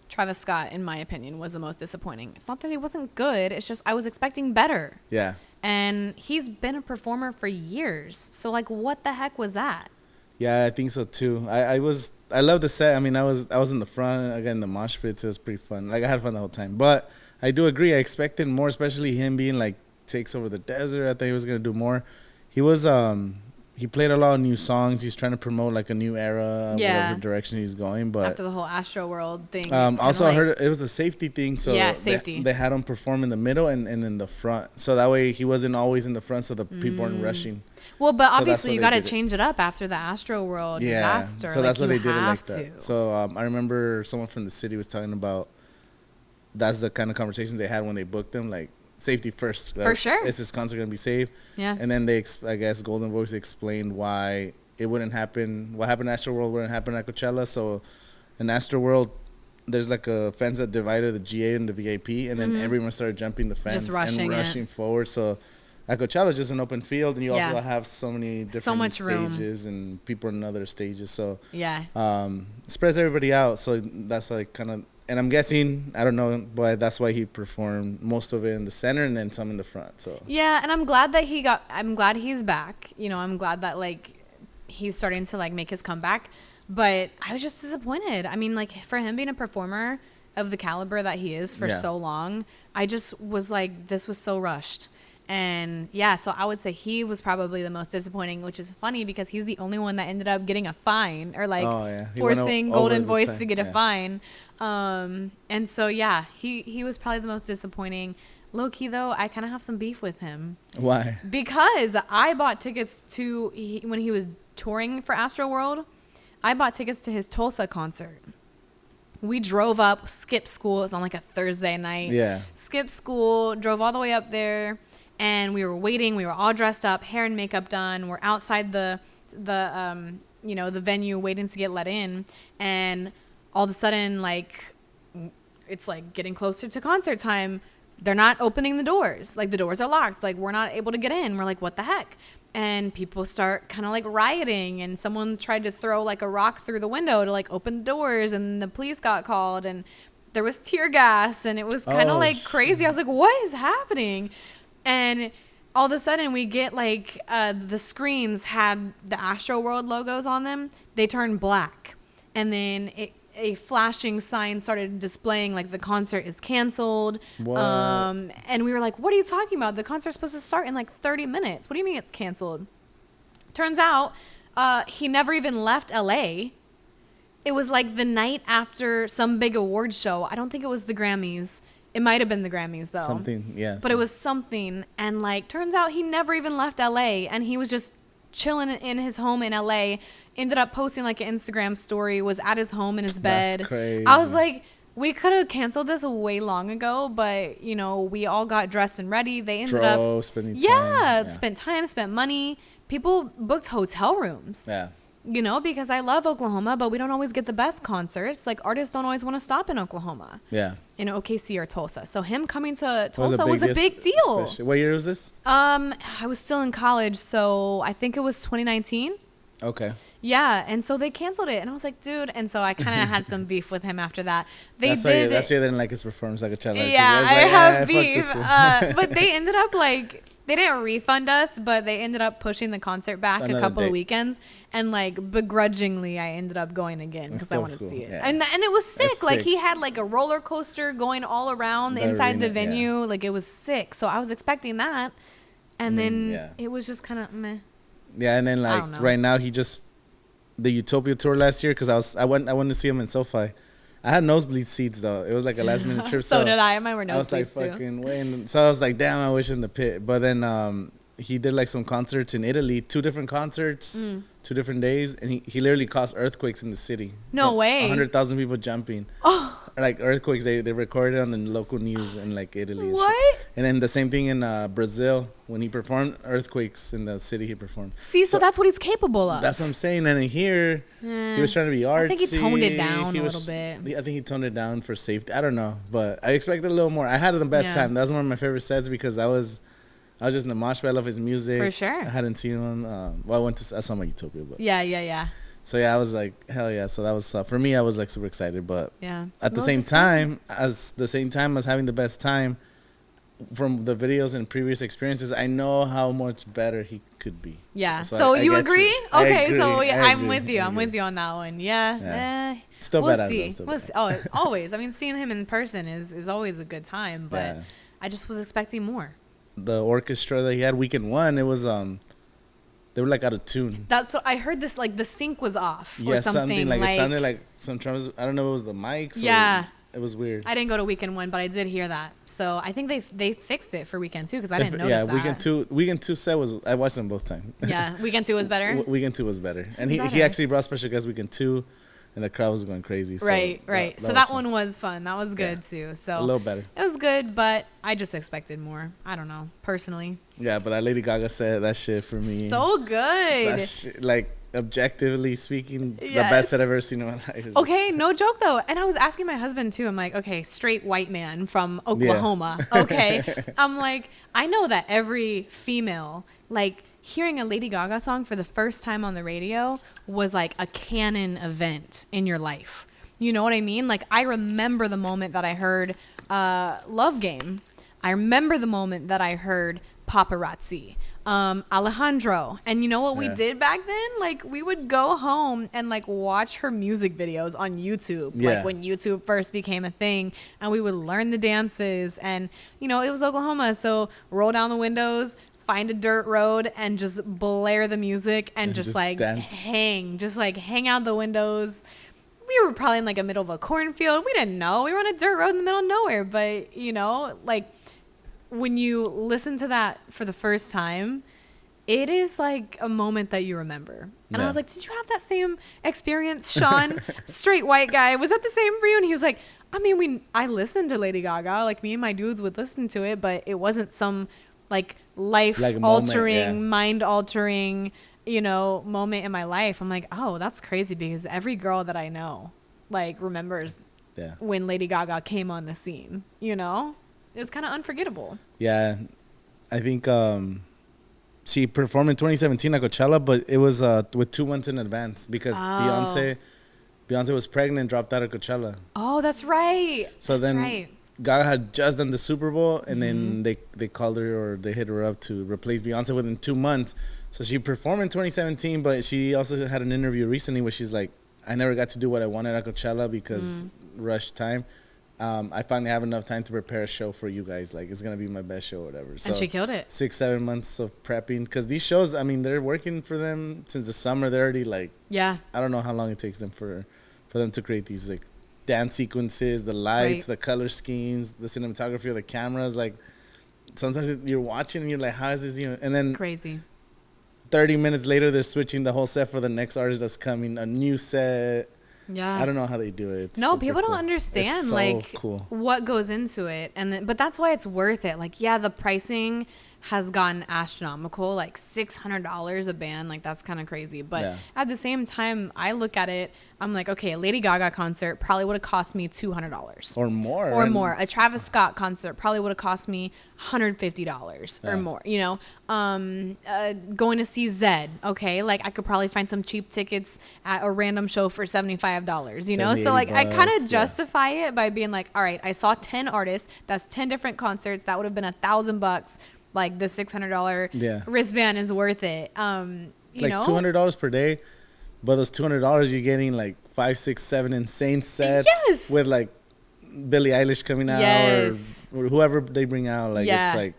Travis Scott, in my opinion, was the most disappointing. It's not that he wasn't good, it's just I was expecting better. Yeah. And he's been a performer for years. So, like, what the heck was that? Yeah, I think so too. I love the set. I mean, I was in the front again, the mosh pits. It was pretty fun. Like I had fun the whole time. But I do agree. I expected more, especially him being like takes over the desert. I thought he was gonna do more. He was he played a lot of new songs. He's trying to promote like a new era of whatever direction he's going. But after the whole Astro World thing, also I heard it was a safety thing. So yeah, safety. They had him perform in the middle and in the front. So that way he wasn't always in the front, so the people weren't rushing. Well, but so obviously you got to change it up after the Astro World disaster. So that's why they did it like that. So I remember someone from the city was talking about that's the kind of conversations they had when they booked them, like safety first. For sure. Is this concert going to be safe? Yeah. And then I guess Golden Voice explained why it wouldn't happen. What happened in Astro World wouldn't happen at Coachella. So in Astro World, there's like a fence that divided the GA and the VIP, and then everyone started jumping the fence and rushing forward. So at Coachella is just an open field, and you also have so many different stages and people in other stages. So spreads everybody out. So that's like kind of, and I'm guessing, I don't know, but that's why he performed most of it in the center and then some in the front. So yeah, and I'm glad that I'm glad he's back. You know, I'm glad that like he's starting to like make his comeback. But I was just disappointed. I mean, like for him being a performer of the caliber that he is for so long, I just was like, this was so rushed. And yeah, so I would say he was probably the most disappointing, which is funny because he's the only one that ended up getting a fine or like forcing Golden Voice to get a fine. And so yeah, he was probably the most disappointing. Low key though, I kind of have some beef with him. Why? Because I bought tickets when he was touring for Astro World. I bought tickets to his Tulsa concert. We drove up, skipped school. It was on like a Thursday night. Yeah. Skipped school, drove all the way up there. And we were waiting. We were all dressed up, hair and makeup done. We're outside the venue waiting to get let in. And all of a sudden, like, it's like getting closer to concert time. They're not opening the doors. Like, the doors are locked. Like, we're not able to get in. We're like, what the heck? And people start kind of like rioting. And someone tried to throw like a rock through the window to like open the doors. And the police got called. And there was tear gas. And it was kind of like crazy. I was like, what is happening? And all of a sudden we get like the screens had the Astro World logos on them. They turned black. And then a flashing sign started displaying like the concert is canceled. What? And we were like, what are you talking about? The concert's supposed to start in like 30 minutes. What do you mean it's canceled? Turns out he never even left LA. It was like the night after some big award show. I don't think it was the Grammys. It might have been the Grammys, though. Something, yeah. But it was something. And, like, turns out he never even left L.A. And he was just chilling in his home in L.A. Ended up posting, like, an Instagram story. Was at his home in his bed. That's crazy. I was like, we could have canceled this way long ago. But, you know, we all got dressed and ready. They ended up. Spending time. Spent time, spent money. People booked hotel rooms. Yeah. You know, because I love Oklahoma, but we don't always get the best concerts. Like, artists don't always want to stop in Oklahoma. Yeah. In OKC or Tulsa. So him coming to Tulsa was a big deal. Especially. What year was this? I was still in college, so I think it was 2019. Okay. Yeah, and so they canceled it, and I was like, dude. And so I kind of had some beef with him after that. That's why you didn't like his performance like a child. Yeah, I have beef. But they ended up like. They didn't refund us, but they ended up pushing the concert back a couple of weekends. And, like, begrudgingly, I ended up going again because I want to see it. Yeah. And it was sick. Like, he had, like, a roller coaster going all around inside the venue. Yeah. Like, it was sick. So I was expecting that. And then it was just kind of meh. Yeah, and then, like, right now, the Utopia tour last year, because I went to see him in SoFi. I had nosebleed seats though. It was like a last minute trip. So did I. Mine were nosebleeds too. I was like fucking waiting. So I was like, damn, I wish in the pit. But then he did like some concerts in Italy, 2 different concerts, 2 different days, and he literally caused earthquakes in the city. No way. 100,000 people jumping. Oh. Like earthquakes, they recorded on the local news in like Italy. What? And then the same thing in Brazil when he performed earthquakes in the city he performed. See, so that's what he's capable of. That's what I'm saying. And in here, he was trying to be artsy. I think he toned it down a little bit. I think he toned it down for safety. I don't know, but I expected a little more. I had the best time. That was one of my favorite sets because I was just in the mosh pit. I love his music. For sure. I hadn't seen one. I saw my Utopia, but yeah. So yeah, I was like, hell yeah. So that was for me. I was like super excited, but at the same time as having the best time, from the videos and previous experiences, I know how much better he could be. Yeah. So you agree? You. Okay. Agree. So I'm agree. with you. I'm with you on that one. Yeah. Still we'll badass. see. Still we'll see. Oh, always. I mean, seeing him in person is always a good time. But I just was expecting more. The orchestra that he had weekend one, it was they were like out of tune. That's what I heard. This like the sync was off or something. Like it sounded like some trumpets. I don't know if it was the mics. Yeah. It was weird. I didn't go to weekend one, but I did hear that. So I think they fixed it for weekend two because I didn't notice that. Weekend two set was, I watched them both times. Yeah, weekend two was better. Weekend two was better, and he actually brought special guest weekend two, and the crowd was going crazy. So right. So that fun. One was fun. That was good too. So a little better. It was good, but I just expected more. I don't know, personally. Yeah, but that Lady Gaga set, that shit for me. So good. That shit, like, objectively speaking, the best I've ever seen in my life. Okay, no joke though. And I was asking my husband too. I'm like, okay, straight white man from Oklahoma. Yeah. Okay. I'm like, I know that every female, like, hearing a Lady Gaga song for the first time on the radio was like a canon event in your life. You know what I mean? Like, I remember the moment that I heard Love Game. I remember the moment that I heard Paparazzi, Alejandro. And you know what we did back then? Like, we would go home and like watch her music videos on YouTube, like when YouTube first became a thing, and we would learn the dances. And you know, it was Oklahoma, so roll down the windows, find a dirt road, and just blare the music and just like dance. hang out the windows. We were probably in like the middle of a cornfield. We didn't know. We were on a dirt road in the middle of nowhere. But you know, like, when you listen to that for the first time, it is like a moment that you remember. And I was like, did you have that same experience, Sean? Straight white guy. Was that the same for you? And he was like, I mean, I listened to Lady Gaga. Like, me and my dudes would listen to it, but it wasn't some like life-altering, mind-altering, you know, moment in my life. I'm like, oh, that's crazy, because every girl that I know, like, remembers when Lady Gaga came on the scene, you know? It was kind of unforgettable. Yeah. I think she performed in 2017 at Coachella, but it was with 2 months in advance because Beyonce was pregnant and dropped out of Coachella. Oh, that's right. So Gaga had just done the Super Bowl, and then they called her, or they hit her up to replace Beyonce within 2 months. So she performed in 2017, but she also had an interview recently where she's like, I never got to do what I wanted at Coachella because rush time. I finally have enough time to prepare a show for you guys. Like, it's going to be my best show or whatever. So and she killed it. 6-7 months of prepping. Because these shows, I mean, they're working for them since the summer. They're already like, I don't know how long it takes them for them to create these like dance sequences, the lights, the color schemes, the cinematography of the cameras. Like, sometimes you're watching and you're like, how is this even? And then crazy. 30 minutes later, they're switching the whole set for the next artist that's coming, a new set. Yeah, I don't know how they do it. No, people don't understand what goes into it, but that's why it's worth it. Like, the pricing has gotten astronomical, like $600 a band. Like, that's kind of crazy. But at the same time, I look at it, I'm like, okay, a Lady Gaga concert probably would have cost me $200 or more. A Travis Scott concert probably would have cost me $150 or more. You know, going to see Zed. Okay, like, I could probably find some cheap tickets at a random show for $75. You know, so like I kind of justify it by being like, all right, I saw 10 artists. That's 10 different concerts. That would have been $1,000. Like, the $600 wristband is worth it. You know, $200 per day, but those $200 you're getting like 5, 6, 7 insane sets with like Billie Eilish coming out or whoever they bring out. Like, it's like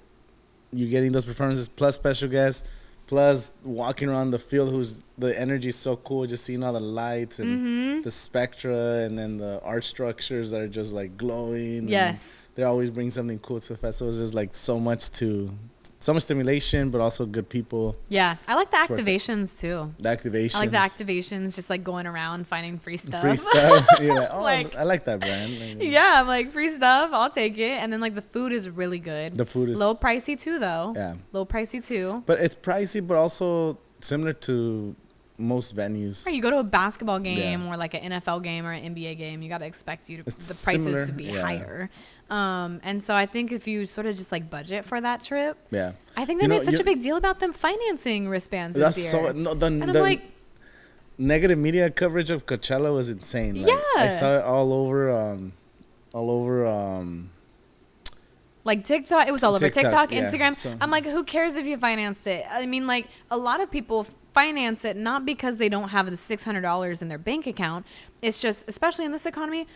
you're getting those performances plus special guests, plus walking around the field. The energy is so cool, just seeing all the lights and the spectra, and then the art structures that are just like glowing. They always bring something cool to the festival. It's just like so much stimulation, but also good people. I like the activations too. I like the activations, just like going around finding free stuff. You're like, oh, I like that brand. I'm like, free stuff, I'll take it. And then like the food is really good. The food is low pricey too, though. Low pricey too. But it's pricey, but also similar to most venues. Right, you go to a basketball game or like an NFL game or an NBA game, you got to expect the prices to be higher. And so I think if you sort of just like budget for that trip, I think they made such a big deal about them financing wristbands this year. And I'm like, negative media coverage of Coachella was insane. Like, I saw it all over Like TikTok, it was all over TikTok, Instagram. So. I'm like, who cares if you financed it? I mean, like, a lot of people finance it not because they don't have the $600 in their bank account. It's just, especially in this economy,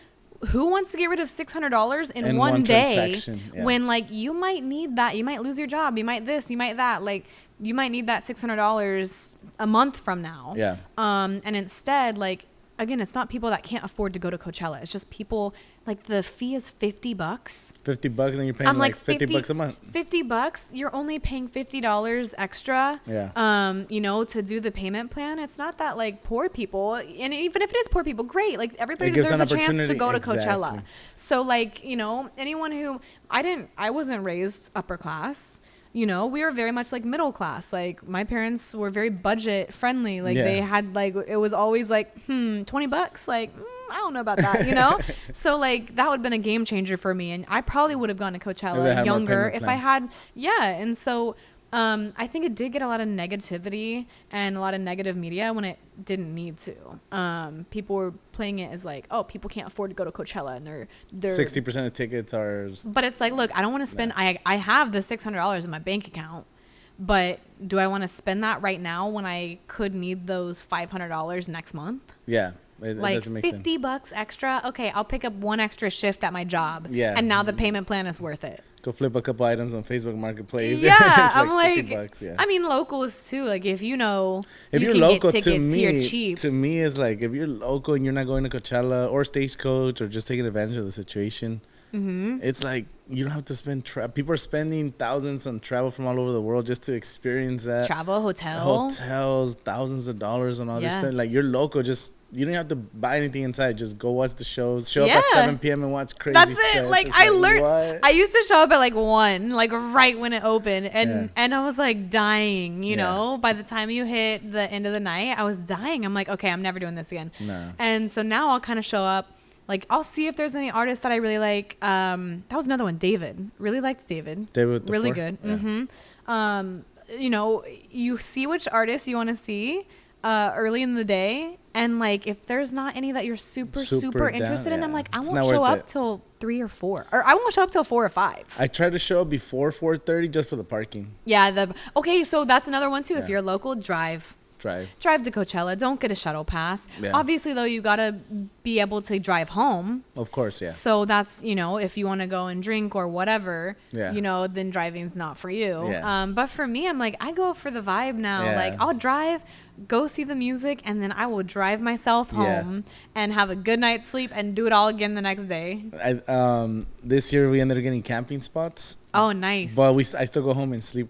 who wants to get rid of $600 in one day when, like, you might need that? You might lose your job. You might this, you might that. Like, you might need that $600 a month from now. Yeah. And instead, like, again, it's not people that can't afford to go to Coachella. It's just people, like, the fee is $50. $50 and you're paying like $50 a month. $50, you're only paying $50 extra. Yeah. You know, to do the payment plan. It's not that, like, poor people, and even if it is poor people, great. Like, everybody deserves a chance to go to Coachella. So, like, you know, anyone who I wasn't raised upper class. You know, we were very much like middle class. Like, my parents were very budget friendly. Like, they had, like, it was always like, $20. Like, I don't know about that, you know? So, like, that would have been a game changer for me. And I probably would have gone to Coachella younger if I had. Yeah. And so, I think it did get a lot of negativity and a lot of negative media when it didn't need to. People were playing it as like, oh, people can't afford to go to Coachella, and they're 60% of tickets are. But it's like, look, I don't want to spend. I have the $600 in my bank account, but do I want to spend that right now when I could need those $500 next month? Yeah. It like doesn't make $50 sense. Extra. Okay, I'll pick up one extra shift at my job. Yeah. And now the payment plan is worth it. Go flip a couple items on Facebook Marketplace. Yeah, I'm like $50, yeah. I mean, locals too. Like, if you know, if you're can local, get tickets here cheap. To me, is like, if you're local and you're not going to Coachella or Stagecoach or just taking advantage of the situation, it's like you don't have to spend. People are spending thousands on travel from all over the world just to experience that. Hotels, thousands of dollars on all this stuff. Like, you're local, just. You don't have to buy anything inside. Just go watch the shows. Show up at 7 p.m. and watch crazy That's it. sets. Like, I learned. What? I used to show up at like 1, like right when it opened. And I was like dying, you know. By the time you hit the end of the night, I was dying. I'm like, okay, I'm never doing this again. No. And so now I'll kind of show up. Like, I'll see if there's any artists that I really like. That was another one, David. Really liked David. David the really 4? Good. Yeah. You know, you see which artists you want to see early in the day. And, like, if there's not any that you're super interested in, I'm like, I won't show up till 3 or 4. Or I won't show up till 4 or 5. I try to show up before 4:30 just for the parking. Yeah. Okay, so that's another one, too. If you're local, drive to Coachella. Don't get a shuttle pass. Obviously, though, you got to be able to drive home. Of course, yeah. So that's, you know, if you want to go and drink or whatever, you know, then driving's not for you. But for me, I'm like, I go for the vibe now. Like, I'll drive, go see the music, and then I will drive myself home and have a good night's sleep and do it all again the next day. This year we ended up getting camping spots. Oh, nice. But I still go home and sleep,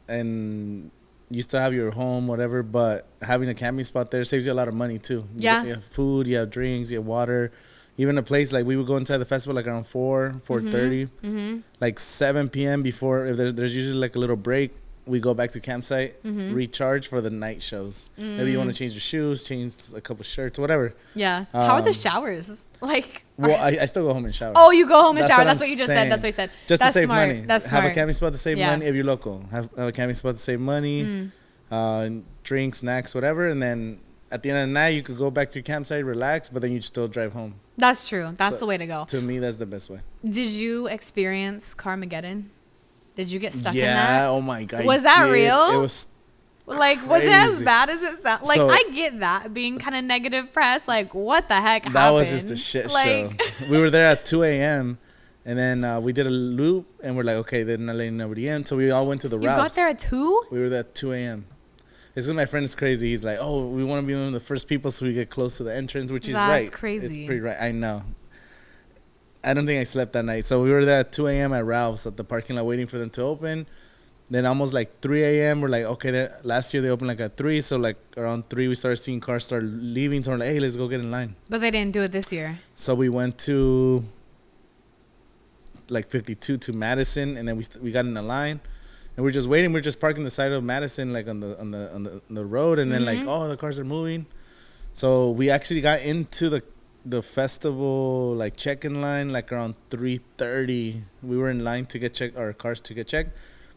and you still have your home, whatever, but having a camping spot there saves you a lot of money too. You have food, you have drinks, you have water. Even a place like we would go inside the festival like around 4:30, like 7 p.m. before, if there's usually like a little break, we go back to campsite, recharge for the night shows. Maybe you want to change your shoes, change a couple shirts, whatever. Yeah. How are the showers? Like, well, I still go home and shower. Oh, you go home and shower. That's what you just said. That's what you said. Just to save money. That's smart. Have a camping spot to save money if you're local. Have a camping spot to save money, drinks, snacks, whatever. And then at the end of the night, you could go back to your campsite, relax, but then you'd still drive home. That's true. That's the way to go. To me, that's the best way. Did you experience Carmageddon? Did you get stuck in that? Yeah, oh my God. Was that real? It was like, crazy. Was it as bad as it sounds? Like, I get that being kind of negative press. Like, what the heck happened? That was just a shit show. We were there at 2 a.m. and then we did a loop, and we're like, okay, they're not letting nobody in. So we all went to the Ralphs. You got there at 2? We were there at 2 a.m. This is my friend is crazy. He's like, oh, we want to be one of the first people so we get close to the entrance, which is right. That's crazy. It's pretty right. I know. I don't think I slept that night. So we were there at 2 a.m. at Ralph's at the parking lot waiting for them to open. Then almost like 3 a.m. we're like, okay, last year they opened like at 3. So like around 3 we started seeing cars start leaving. So we're like, hey, let's go get in line. But they didn't do it this year. So we went to like 52 to Madison, and then we got in the line. And we're just waiting. We're just parking the side of Madison, like on the road. And then like, oh, the cars are moving. So we actually got into the festival like check-in line like around 3:30. We were in line to get our cars to get checked,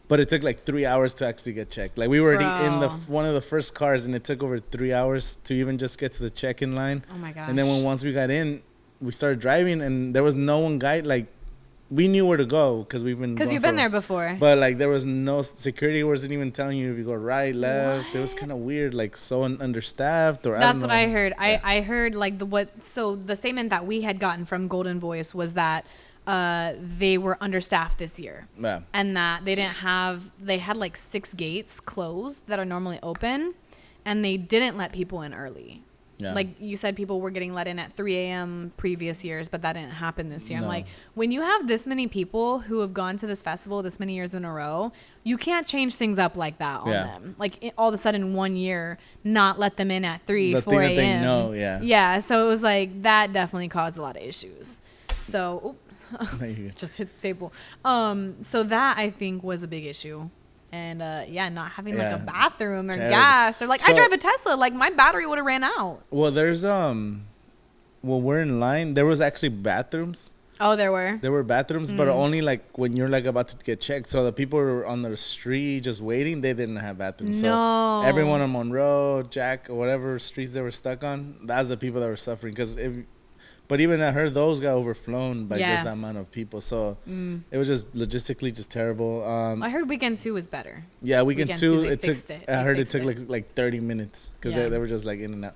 but it took like 3 hours to actually get checked. Like, we were already in one of the first cars, and it took over 3 hours to even just get to the check-in line. Oh my gosh. And then once we got in, we started driving, and there was no one guide. Like, we knew where to go because we've been. Because you've been there before. But like there was no security wasn't even telling you if you go right, left. What? It was kind of weird, like so understaffed or. That's what I heard. Yeah. I heard like So the statement that we had gotten from Golden Voice was that they were understaffed this year. Yeah. And that they had like 6 gates closed that are normally open, and they didn't let people in early. Yeah. Like you said, people were getting let in at 3 a.m. previous years, but that didn't happen this year. No. I'm like, when you have this many people who have gone to this festival this many years in a row, you can't change things up like that on them. Like all of a sudden 1 year, not let them in at 4 a.m. That they know, Yeah, so it was like, that definitely caused a lot of issues. So, oops, just hit the table. So that I think was a big issue. And not having like a bathroom or gas or like I drive a Tesla, like my battery would have ran out. Well, there's we're in line. There was actually bathrooms. Oh, there were bathrooms, but only like when you're like about to get checked. So the people were on the street just waiting. They didn't have bathrooms. No. So everyone on Monroe, Jack, or whatever streets they were stuck on, that's the people that were suffering. But even I heard those got overflown by just that amount of people. So it was just logistically just terrible. I heard weekend 2 was better. Yeah, weekend 2 it took. I heard it took like 30 minutes because they were just like in and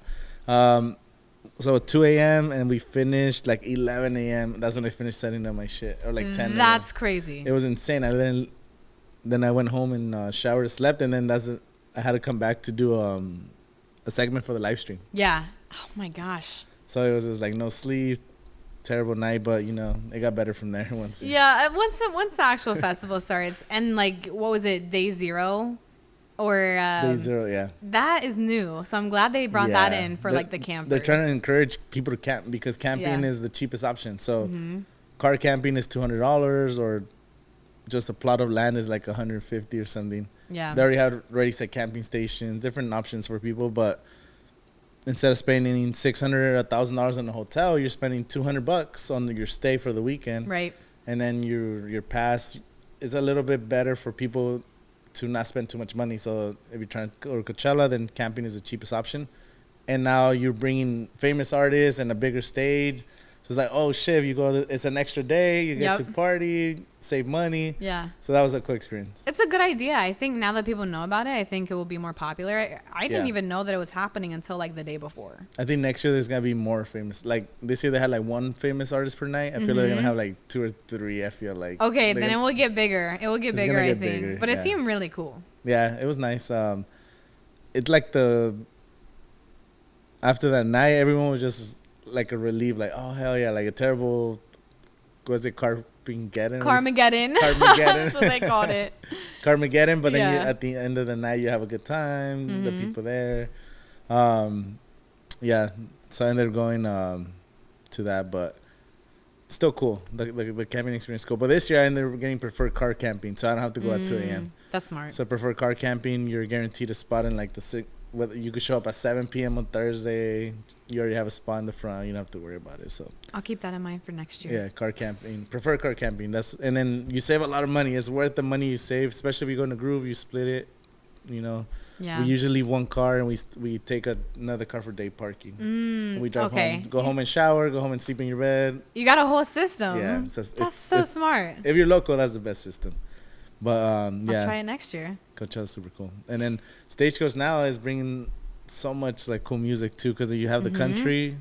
out. So 2 a.m. and we finished like 11 a.m. That's when I finished setting up my shit, or like 10. That's crazy. It was insane. Then I went home and showered, slept, and then I had to come back to do a segment for the live stream. Yeah. Oh my gosh. So it was just like no sleep, terrible night, but it got better from there once. Yeah, once the actual festival starts, and like what was it, day 0, or day 0, yeah. That is new, so I'm glad they brought that in for like the campers. They're trying to encourage people to camp because camping is the cheapest option. So car camping is $200, or just a plot of land is like $150 or something. Yeah, they already set camping stations, different options for people, but instead of spending $600 or $1,000 in a hotel, you're spending $200 on your stay for the weekend. Right. And then your pass is a little bit better for people to not spend too much money. So if you're trying to go to Coachella, then camping is the cheapest option. And now you're bringing famous artists and a bigger stage. So it's like, oh shit, if you go, it's an extra day. You get to party, save money. Yeah. So that was a cool experience. It's a good idea. I think now that people know about it, I think it will be more popular. I didn't even know that it was happening until like the day before. I think next year there's gonna be more famous. Like this year they had like 1 famous artist per night. I feel like they're gonna have like 2 or 3. I feel like. Okay, then it will get bigger. It will get bigger, I think. Bigger, but it seemed really cool. Yeah, it was nice. It's like after that night, everyone was just like a relief, like, oh hell yeah, like a terrible, was it Carmageddon? That's what they called it. Carmageddon, but then at the end of the night you have a good time, the people there. So I ended up going to that, but still cool. The camping experience is cool. But this year I ended up getting preferred car camping, so I don't have to go at 2 a.m. That's smart. So preferred car camping, you're guaranteed a spot in like whether you could show up at 7 p.m. on Thursday, you already have a spot in the front. You don't have to worry about it. So I'll keep that in mind for next year. Yeah, car camping, prefer car camping. And then you save a lot of money. It's worth the money you save, especially if you go in a group. You split it. Yeah. We usually leave one car and we take another car for day parking. And we drive home, go home and shower, go home and sleep in your bed. You got a whole system. Yeah, that's so smart. If you're local, that's the best system. But I'll try it next year. Coachella's super cool. And then Stagecoach now is bringing so much like cool music too, because you have the country,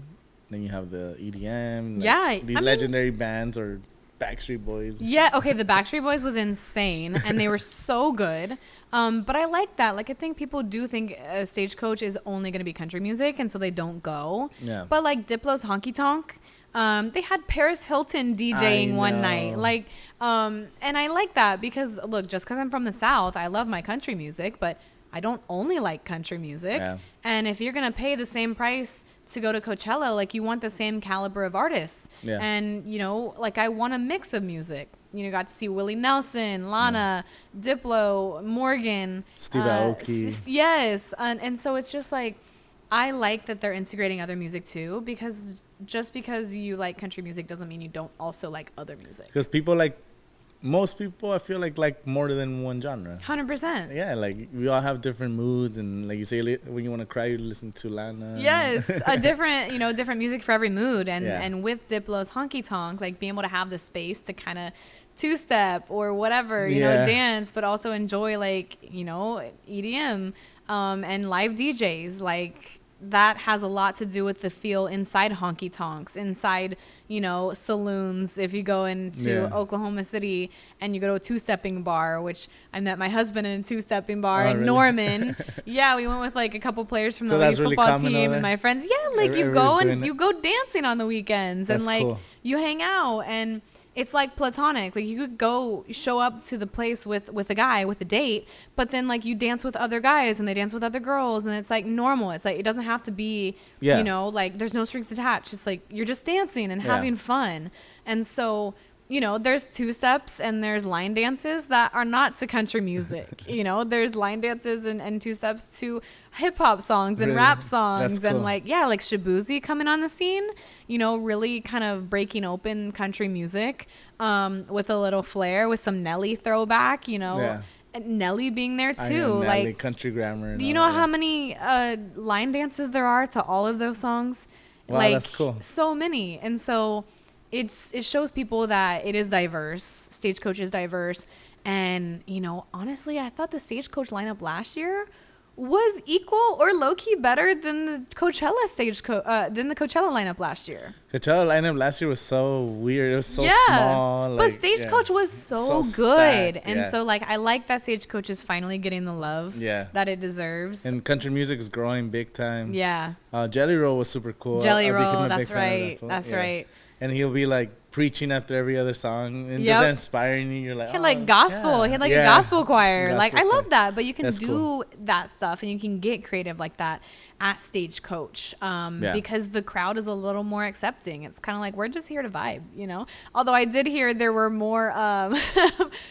then you have the EDM, these legendary bands or Backstreet Boys. Yeah, okay, the Backstreet Boys was insane and they were so good. But I like that. Like I think people do think Stagecoach is only going to be country music, and so they don't go. Yeah. But like Diplo's Honky Tonk, they had Paris Hilton DJing one night. Like and I like that because look, just because I'm from the South, I love my country music, but I don't only like country music. Yeah. And if you're going to pay the same price to go to Coachella, like you want the same caliber of artists. Yeah. And, like I want a mix of music. Got to see Willie Nelson, Lana, Diplo, Morgan. Steve Aoki. Yes. And so it's just like, I like that they're integrating other music too, because just because you like country music doesn't mean you don't also like other music. Because people like most people, I feel like more than one genre. 100%. Yeah, like we all have different moods, and like you say, when you want to cry, you listen to Lana. Yes, a different, different music for every mood. And with Diplo's Honky Tonk, like being able to have the space to kind of two-step or whatever, dance, but also enjoy like, EDM and live DJs. Like that has a lot to do with the feel inside honky tonks, inside, saloons. If you go into Oklahoma City and you go to a two-stepping bar, which I met my husband in a two-stepping bar in Norman. Yeah, we went with like a couple players from the league football team and my friends. Yeah, like you go dancing on the weekends. That's and like cool. You hang out and it's like platonic. Like you could go show up to the place with a guy, with a date, but then like you dance with other guys and they dance with other girls and it's like normal. It's like it doesn't have to be, like there's no strings attached. It's like you're just dancing and having fun. And so, there's two-steps and there's line dances that are not to country music. There's line dances and two-steps to hip-hop songs and rap songs. That's cool. And like Shabuzi coming on the scene, really kind of breaking open country music with a little flair, with some Nelly throwback, Nelly being there too. Nelly, like country grammar. Do you know how many line dances there are to all of those songs? Wow, like, that's cool. So many. And so it shows people that it is diverse. Stagecoach is diverse. And, honestly, I thought the Stagecoach lineup last year was equal or low-key better than the Coachella lineup last year. Coachella lineup last year was so weird. It was so small. Like, but Stagecoach was so good. Stacked, and so, like, I like that Stagecoach is finally getting the love that it deserves. And country music is growing big time. Yeah. Jelly Roll was super cool. Jelly Roll, that's right. That's right. And he'll be like preaching after every other song and just inspiring you. You're like, he had like gospel. He had like a gospel choir. I love that. But you can do that stuff and you can get creative like that at Stagecoach because the crowd is a little more accepting. It's kind of like we're just here to vibe, Although I did hear there were more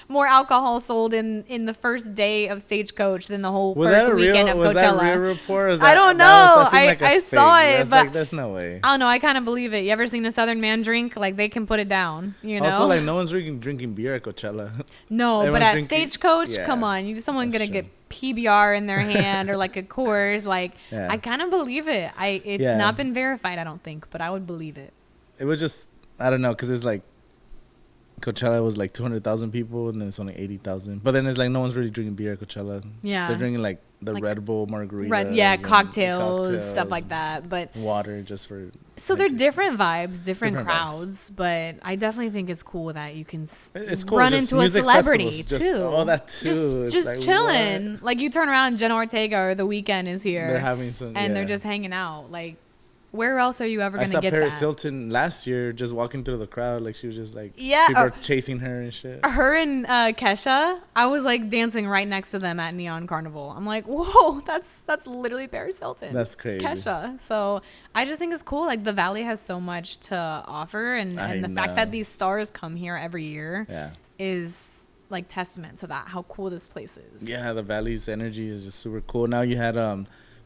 more alcohol sold in the first day of Stagecoach than the whole first weekend of Coachella. Was that a real report? I don't know. I saw it, but there's no way. I don't know. I kind of believe it. You ever seen a Southern man drink? Like they can put it down, Also, like no one's drinking beer at Coachella. No, everyone's but at Stagecoach, come on, someone gonna get PBR in their hand or like a Coors. Like I kind of believe it. It's not been verified, I don't think, but I would believe it. It was just I don't know because it's like Coachella was like 200,000 people and then it's only 80,000. But then it's like no one's really drinking beer at Coachella. Yeah, they're drinking like Red Bull margaritas. Cocktails, stuff like that. But water just for. So they're different vibes, different crowds. Vibes. But I definitely think it's cool that you can run into a celebrity too. All that too. Just like, chilling. What? Like you turn around, Jenna Ortega or The Weeknd is here. They're having some. And they're just hanging out. Like. Where else are you ever going to get that? I saw Paris Hilton last year just walking through the crowd. Like, she was just like, people are chasing her and shit. Her and Kesha, I was like dancing right next to them at Neon Carnival. I'm like, whoa, that's literally Paris Hilton. That's crazy. Kesha. So I just think it's cool. Like, the Valley has so much to offer. And the fact that these stars come here every year is like testament to that, how cool this place is. Yeah, the Valley's energy is just super cool. Now you had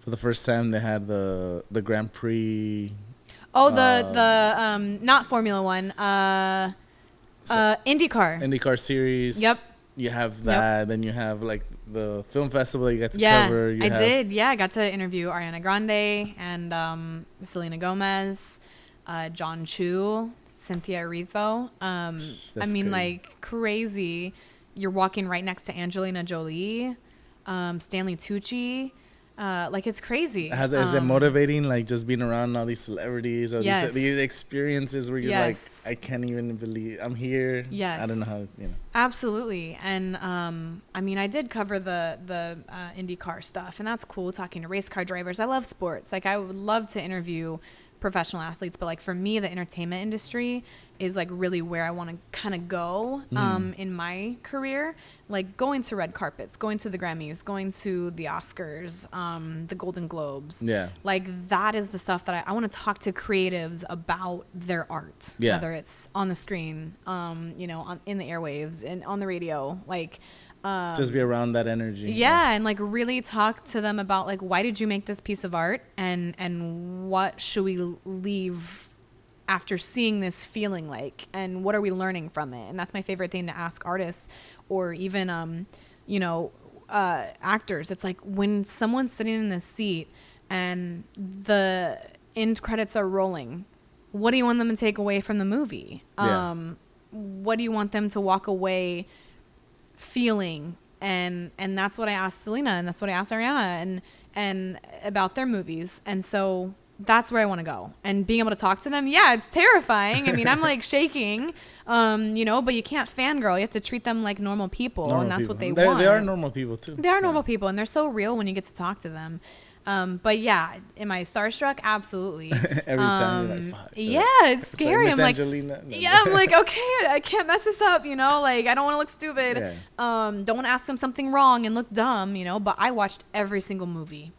for the first time, they had the Grand Prix. Oh, the not Formula One, IndyCar. IndyCar series. Yep. You have that. Yep. Then you have like the film festival that you got to cover. I did. Yeah, I got to interview Ariana Grande and Selena Gomez, John Chu, Cynthia Erivo. I mean, like crazy. You're walking right next to Angelina Jolie, Stanley Tucci. Like it's crazy. Is it motivating, like just being around all these celebrities or these experiences where you're like, I can't even believe I'm here. Yes, I don't know how. Absolutely, and I mean, I did cover the IndyCar stuff, and that's cool. Talking to race car drivers, I love sports. Like I would love to interview professional athletes, but like for me, the entertainment industry is like really where I want to kind of go in my career, like going to red carpets, going to the Grammys, going to the Oscars, the Golden Globes. Yeah, like that is the stuff that I want to talk to creatives about their art, whether it's on the screen, in the airwaves and on the radio, like just be around that energy. And like really talk to them about like, why did you make this piece of art and what should we leave after seeing this feeling like, and what are we learning from it? And that's my favorite thing to ask artists, or even actors. It's like when someone's sitting in this seat and the end credits are rolling, what do you want them to take away from the movie? What do you want them to walk away feeling? And that's what I asked Selena, and that's what I asked Ariana, and about their movies. And so that's where I want to go. And being able to talk to them, yeah, it's terrifying. I mean, I'm like shaking, but you can't fangirl. You have to treat them like normal people, and that's what they want. They are normal people too. They are normal people, and they're so real when you get to talk to them. But yeah, am I starstruck? Absolutely. Every time you're like, fuck. Yeah, it's scary. I'm like, Angelina. Yeah, I'm like, okay, I can't mess this up, like I don't want to look stupid. Yeah. Don't want to ask them something wrong and look dumb, but I watched every single movie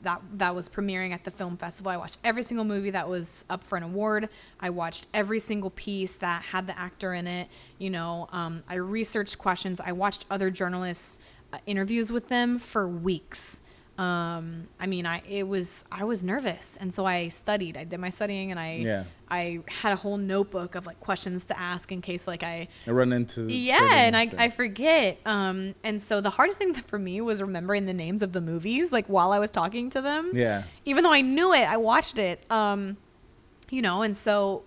that was premiering at the film festival. I watched every single movie that was up for an award. I watched every single piece that had the actor in it. I researched questions. I watched other journalists' interviews with them for weeks. I was nervous, and so I studied. I did my studying, and I had a whole notebook of like questions to ask in case like I run into and I forget. And so the hardest thing for me was remembering the names of the movies like while I was talking to them. Yeah. Even though I knew it, I watched it. And so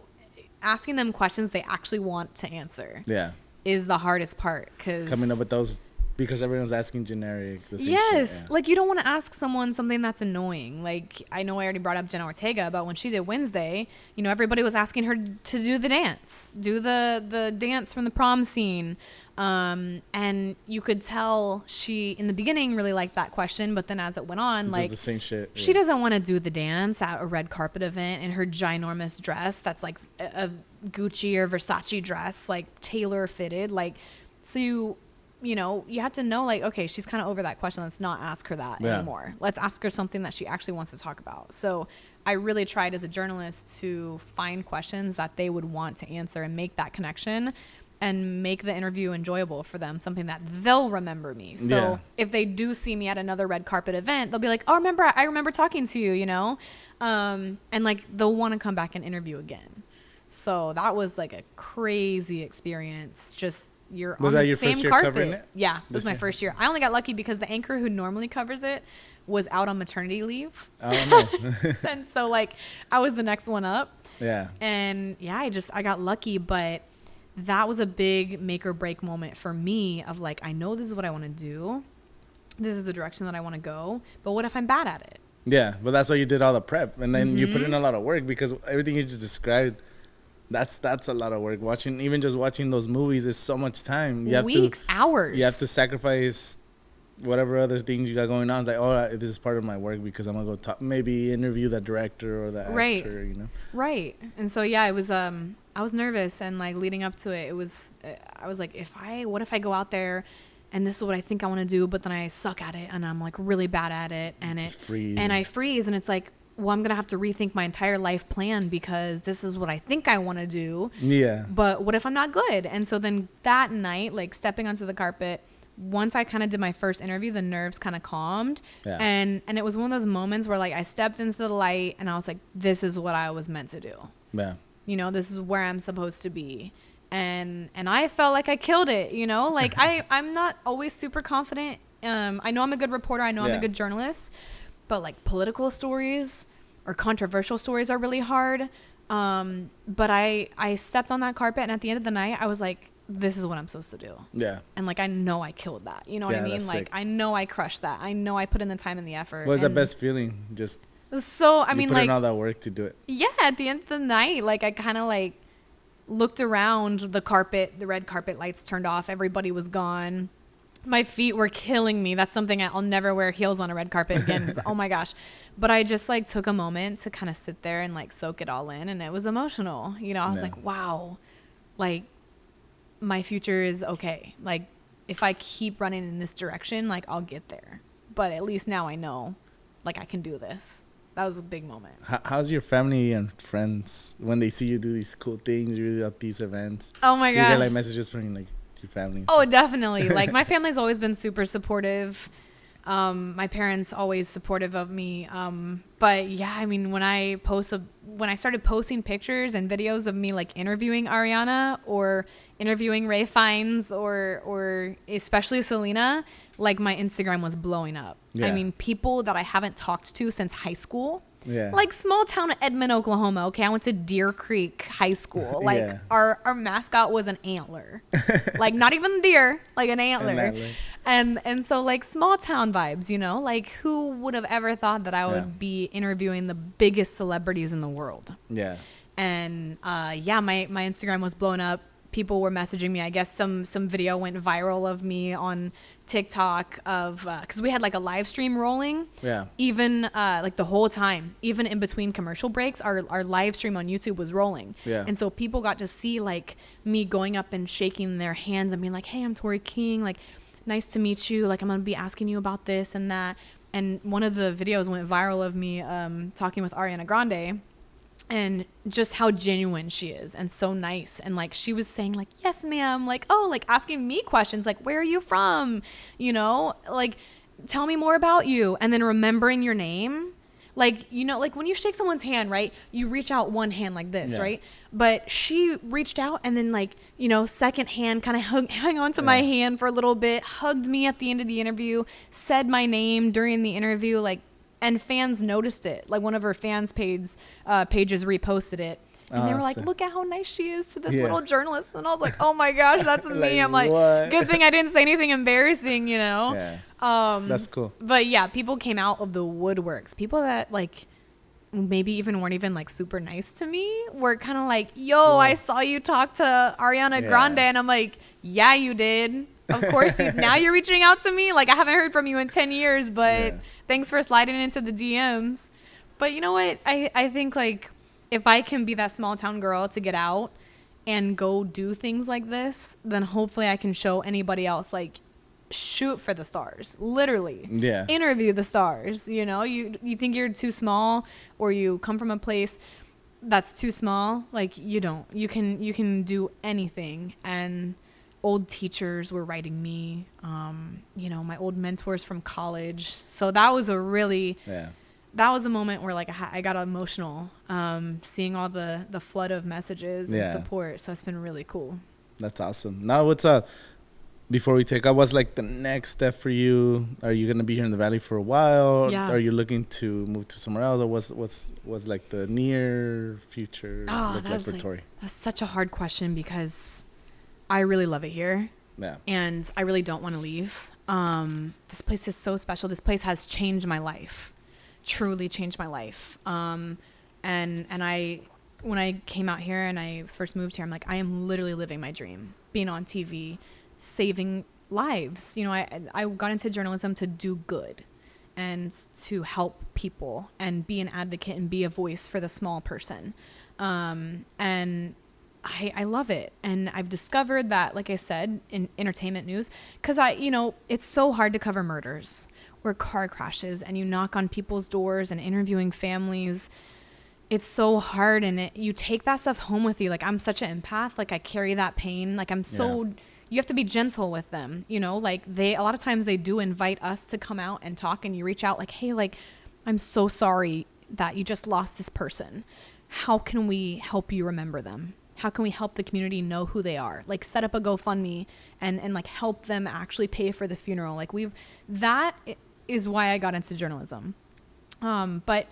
asking them questions they actually want to answer. Yeah. Is the hardest part, because coming up with those. Because everyone's asking generic. The same yes. shit, Like, you don't want to ask someone something that's annoying. Like, I know I already brought up Jenna Ortega, but when she did Wednesday, everybody was asking her to do the dance. Do the dance from the prom scene. And you could tell she, in the beginning, really liked that question. But then as it went on, like, the same shit. She doesn't want to do the dance at a red carpet event in her ginormous dress that's like a Gucci or Versace dress, like tailor fitted. Like, so you have to know, like, okay, she's kind of over that question. Let's not ask her that anymore. Let's ask her something that she actually wants to talk about. So I really tried as a journalist to find questions that they would want to answer and make that connection and make the interview enjoyable for them, something that they'll remember me. So if they do see me at another red carpet event, they'll be like, oh, I remember talking to you, and like they'll want to come back and interview again. So that was like a crazy experience. Just was that your first year covering it? Yeah, it was my first year. I only got lucky because the anchor who normally covers it was out on maternity leave. Oh no! And so like I was the next one up. Yeah. And yeah, I got lucky, but that was a big make or break moment for me. Of like, I know this is what I want to do. This is the direction that I want to go. But what if I'm bad at it? Yeah, but that's why you did all the prep, and then you put in a lot of work, because everything you just described. That's a lot of work. Watching those movies is so much time. Hours. You have to sacrifice whatever other things you got going on. It's like, this is part of my work because I'm gonna go maybe interview the director or the actor. Right. And so yeah, it was. I was nervous, and like leading up to it, I was like, what if I go out there, and this is what I think I want to do, but then I suck at it, and I'm like really bad at it, and I freeze, and it's like, well, I'm going to have to rethink my entire life plan because this is what I think I want to do. Yeah. But what if I'm not good? And so then that night, like stepping onto the carpet, once I kind of did my first interview, the nerves kind of calmed. Yeah. And it was one of those moments where like I stepped into the light and I was like, this is what I was meant to do. Yeah. This is where I'm supposed to be. And I felt like I killed it, like I'm not always super confident. I know I'm a good reporter. I know I'm a good journalist. But like political stories or controversial stories are really hard. But I stepped on that carpet, and at the end of the night, I was like, this is what I'm supposed to do. Yeah. And like, I know I killed that. You know what I mean? Like, sick. I know I crushed that. I know I put in the time and the effort. What was the best feeling? Just so, I mean, put like, in all that work to do it. Yeah. At the end of the night, like I kind of like looked around the carpet, the red carpet lights turned off. Everybody was gone. My feet were killing me. That's something I'll never wear heels on a red carpet again. Oh my gosh. But I just like took a moment to kind of sit there and like soak it all in. And it was emotional. I was like, wow, like my future is okay. Like if I keep running in this direction, like I'll get there. But at least now I know like I can do this. That was a big moment. How's your family and friends when they see you do these cool things, you do at these events? Oh my God. You get like messages from like your family? Oh, definitely. Like my family's always been super supportive. My parents always supportive of me. But yeah, I mean, when I started posting pictures and videos of me like interviewing Ariana or interviewing Ray Fiennes or especially Selena, like my Instagram was blowing up. Yeah. I mean, people that I haven't talked to since high school. Yeah. Like small town Edmond, Oklahoma. Okay, I went to Deer Creek High School. Like Yeah. our mascot was an antler. Like not even a deer, like an antler. And so like small town vibes, you know? Like who would have ever thought that I would be interviewing the biggest celebrities in the world? Yeah. And yeah, my Instagram was blown up. People were messaging me. I guess some video went viral of me on TikTok of because we had like a live stream rolling. Yeah. Even like the whole time, even in between commercial breaks, our live stream on YouTube was rolling. Yeah. And so people got to see like me going up and shaking their hands and being like, "Hey, I'm Tori King. Like, nice to meet you. Like, I'm gonna be asking you about this and that." And one of the videos went viral of me talking with Ariana Grande. And just how genuine she is and so nice. And like she was saying like, "Yes, ma'am," like, oh, like asking me questions like, "Where are you from? You know, like tell me more about you." And then remembering your name. Like, you know, like when you shake someone's hand, right? You reach out one hand like this, right? But she reached out and then like, you know, second hand kind of hung on to my hand for a little bit, hugged me at the end of the interview, said my name during the interview, like, and fans noticed it. Like one of her fans pages reposted it. And they were like, "Look at how nice she is to this little journalist." And I was like, "Oh my gosh, that's me." Like, I'm like, what? Good thing I didn't say anything embarrassing, you know? Yeah. That's cool. But yeah, people came out of the woodworks. People that like maybe even weren't even like super nice to me were kind of like, "Yo, I saw you talk to Ariana Grande." And I'm like, "Yeah, you did. Of course now you're reaching out to me. Like I haven't heard from you in 10 years, but thanks for sliding into the DMs." But you know what? I think like if I can be that small town girl to get out and go do things like this, then hopefully I can show anybody else like shoot for the stars, literally. Yeah. Interview the stars. You know, you think you're too small or you come from a place that's too small, like you don't. You can do anything. And old teachers were writing me, you know, my old mentors from college. So that was a really that was a moment where like I got emotional seeing all the flood of messages and support. So it's been really cool. That's awesome. Now what's up? Before we take up, what's like the next step for you? Are you gonna be here in the Valley for a while? Yeah. Are you looking to move to somewhere else, or what's like the near future look like for Tori? That's such a hard question because I really love it here. Yeah. And I really don't want to leave. This place is so special. This place has changed my life. Truly changed my life. And I, when I came out here and I first moved here, I'm like, I am literally living my dream. Being on TV, saving lives. You know, I got into journalism to do good and to help people and be an advocate and be a voice for the small person. And I love it. And I've discovered that, like I said, in entertainment news, because it's so hard to cover murders or car crashes, and you knock on people's doors and interviewing families. It's so hard, and you take that stuff home with you. Like, I'm such an empath. Like, I carry that pain. Like, you have to be gentle with them, you know? Like, a lot of times they do invite us to come out and talk, and you reach out like, "Hey, like, I'm so sorry that you just lost this person. How can we help you remember them? How can we help the community know who they are? Like, set up a GoFundMe and like help them actually pay for the funeral." Like, that is why I got into journalism. But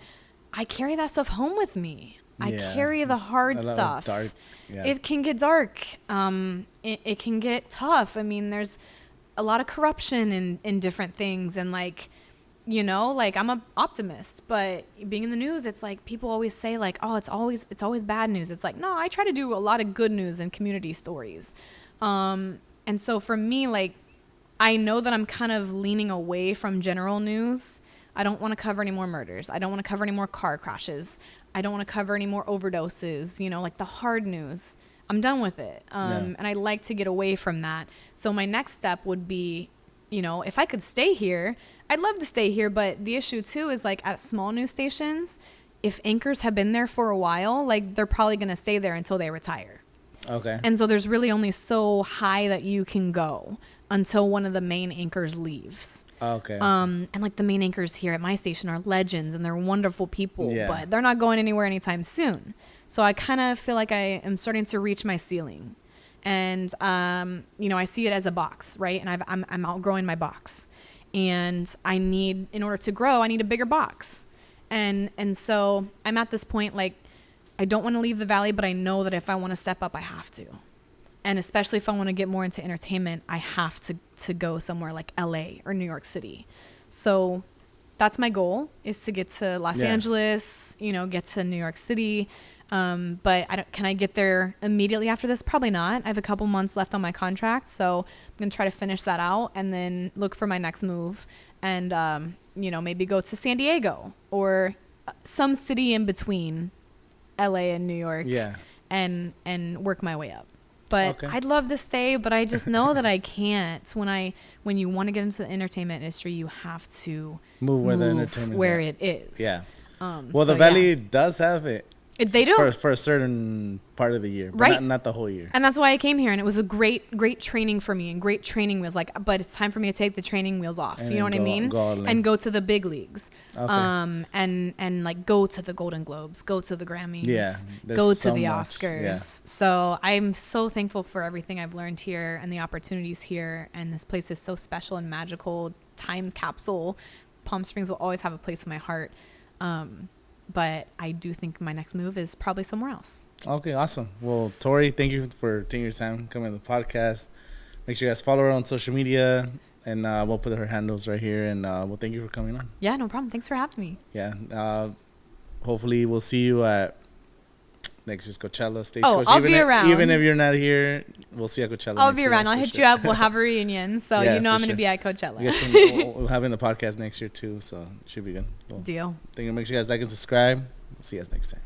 I carry that stuff home with me. I carry the hard stuff. Dark. Yeah. It can get dark. It can get tough. I mean, there's a lot of corruption in different things. And like, you know, like I'm an optimist, but being in the news, it's like people always say like, "Oh, it's always bad news." It's like, no, I try to do a lot of good news and community stories. And so for me, like, I know that I'm kind of leaning away from general news. I don't want to cover any more murders. I don't want to cover any more car crashes. I don't want to cover any more overdoses, you know, like the hard news. I'm done with it. And I like to get away from that. So my next step would be, you know, if I could stay here, I'd love to stay here. But the issue too is like at small news stations, if anchors have been there for a while, like they're probably going to stay there until they retire. Okay. And so there's really only so high that you can go until one of the main anchors leaves. Okay. And like the main anchors here at my station are legends and they're wonderful people, but they're not going anywhere anytime soon. So I kind of feel like I am starting to reach my ceiling. And, you know, I see it as a box, right? And I'm outgrowing my box. And in order to grow, I need a bigger box. And so I'm at this point, like, I don't want to leave the Valley, but I know that if I want to step up, I have to. And especially if I want to get more into entertainment, I have to go somewhere like LA or New York City. So that's my goal, is to get to Los Angeles, you know, get to New York City. But can I get there immediately after this? Probably not. I have a couple months left on my contract. So I'm going to try to finish that out and then look for my next move and, you know, maybe go to San Diego or some city in between LA and New York and work my way up. But I'd love to stay, but I just know that I can't. When you want to get into the entertainment industry, you have to move where the entertainment it is. Yeah. Well, the Valley does have it. They do for a certain part of the year, but right? Not the whole year. And that's why I came here, and it was a great training for me and great training wheels. Like, but it's time for me to take the training wheels off. And you know what I mean? And go to the big leagues. Okay. And like go to the Golden Globes, go to the Grammys, so go to the much. Oscars. Yeah. So I'm so thankful for everything I've learned here and the opportunities here. And this place is so special and magical. Time capsule. Palm Springs will always have a place in my heart. But I do think my next move is probably somewhere else. Okay, awesome. Well, Tori, thank you for taking your time coming to the podcast. Make sure you guys follow her on social media, and we'll put her handles right here. And well, thank you for coming on. Yeah, no problem. Thanks for having me. Yeah. Hopefully, we'll see you at next year's Coachella stage. I'll be around. Even if you're not here, we'll see you at Coachella. I'll be around. I'll hit you up. We'll have a reunion. So you know I'm going to be at Coachella. We'll have in the podcast next year too, so it should be good. Well, deal. Thank you. Make sure you guys like and subscribe. We'll see you guys next time.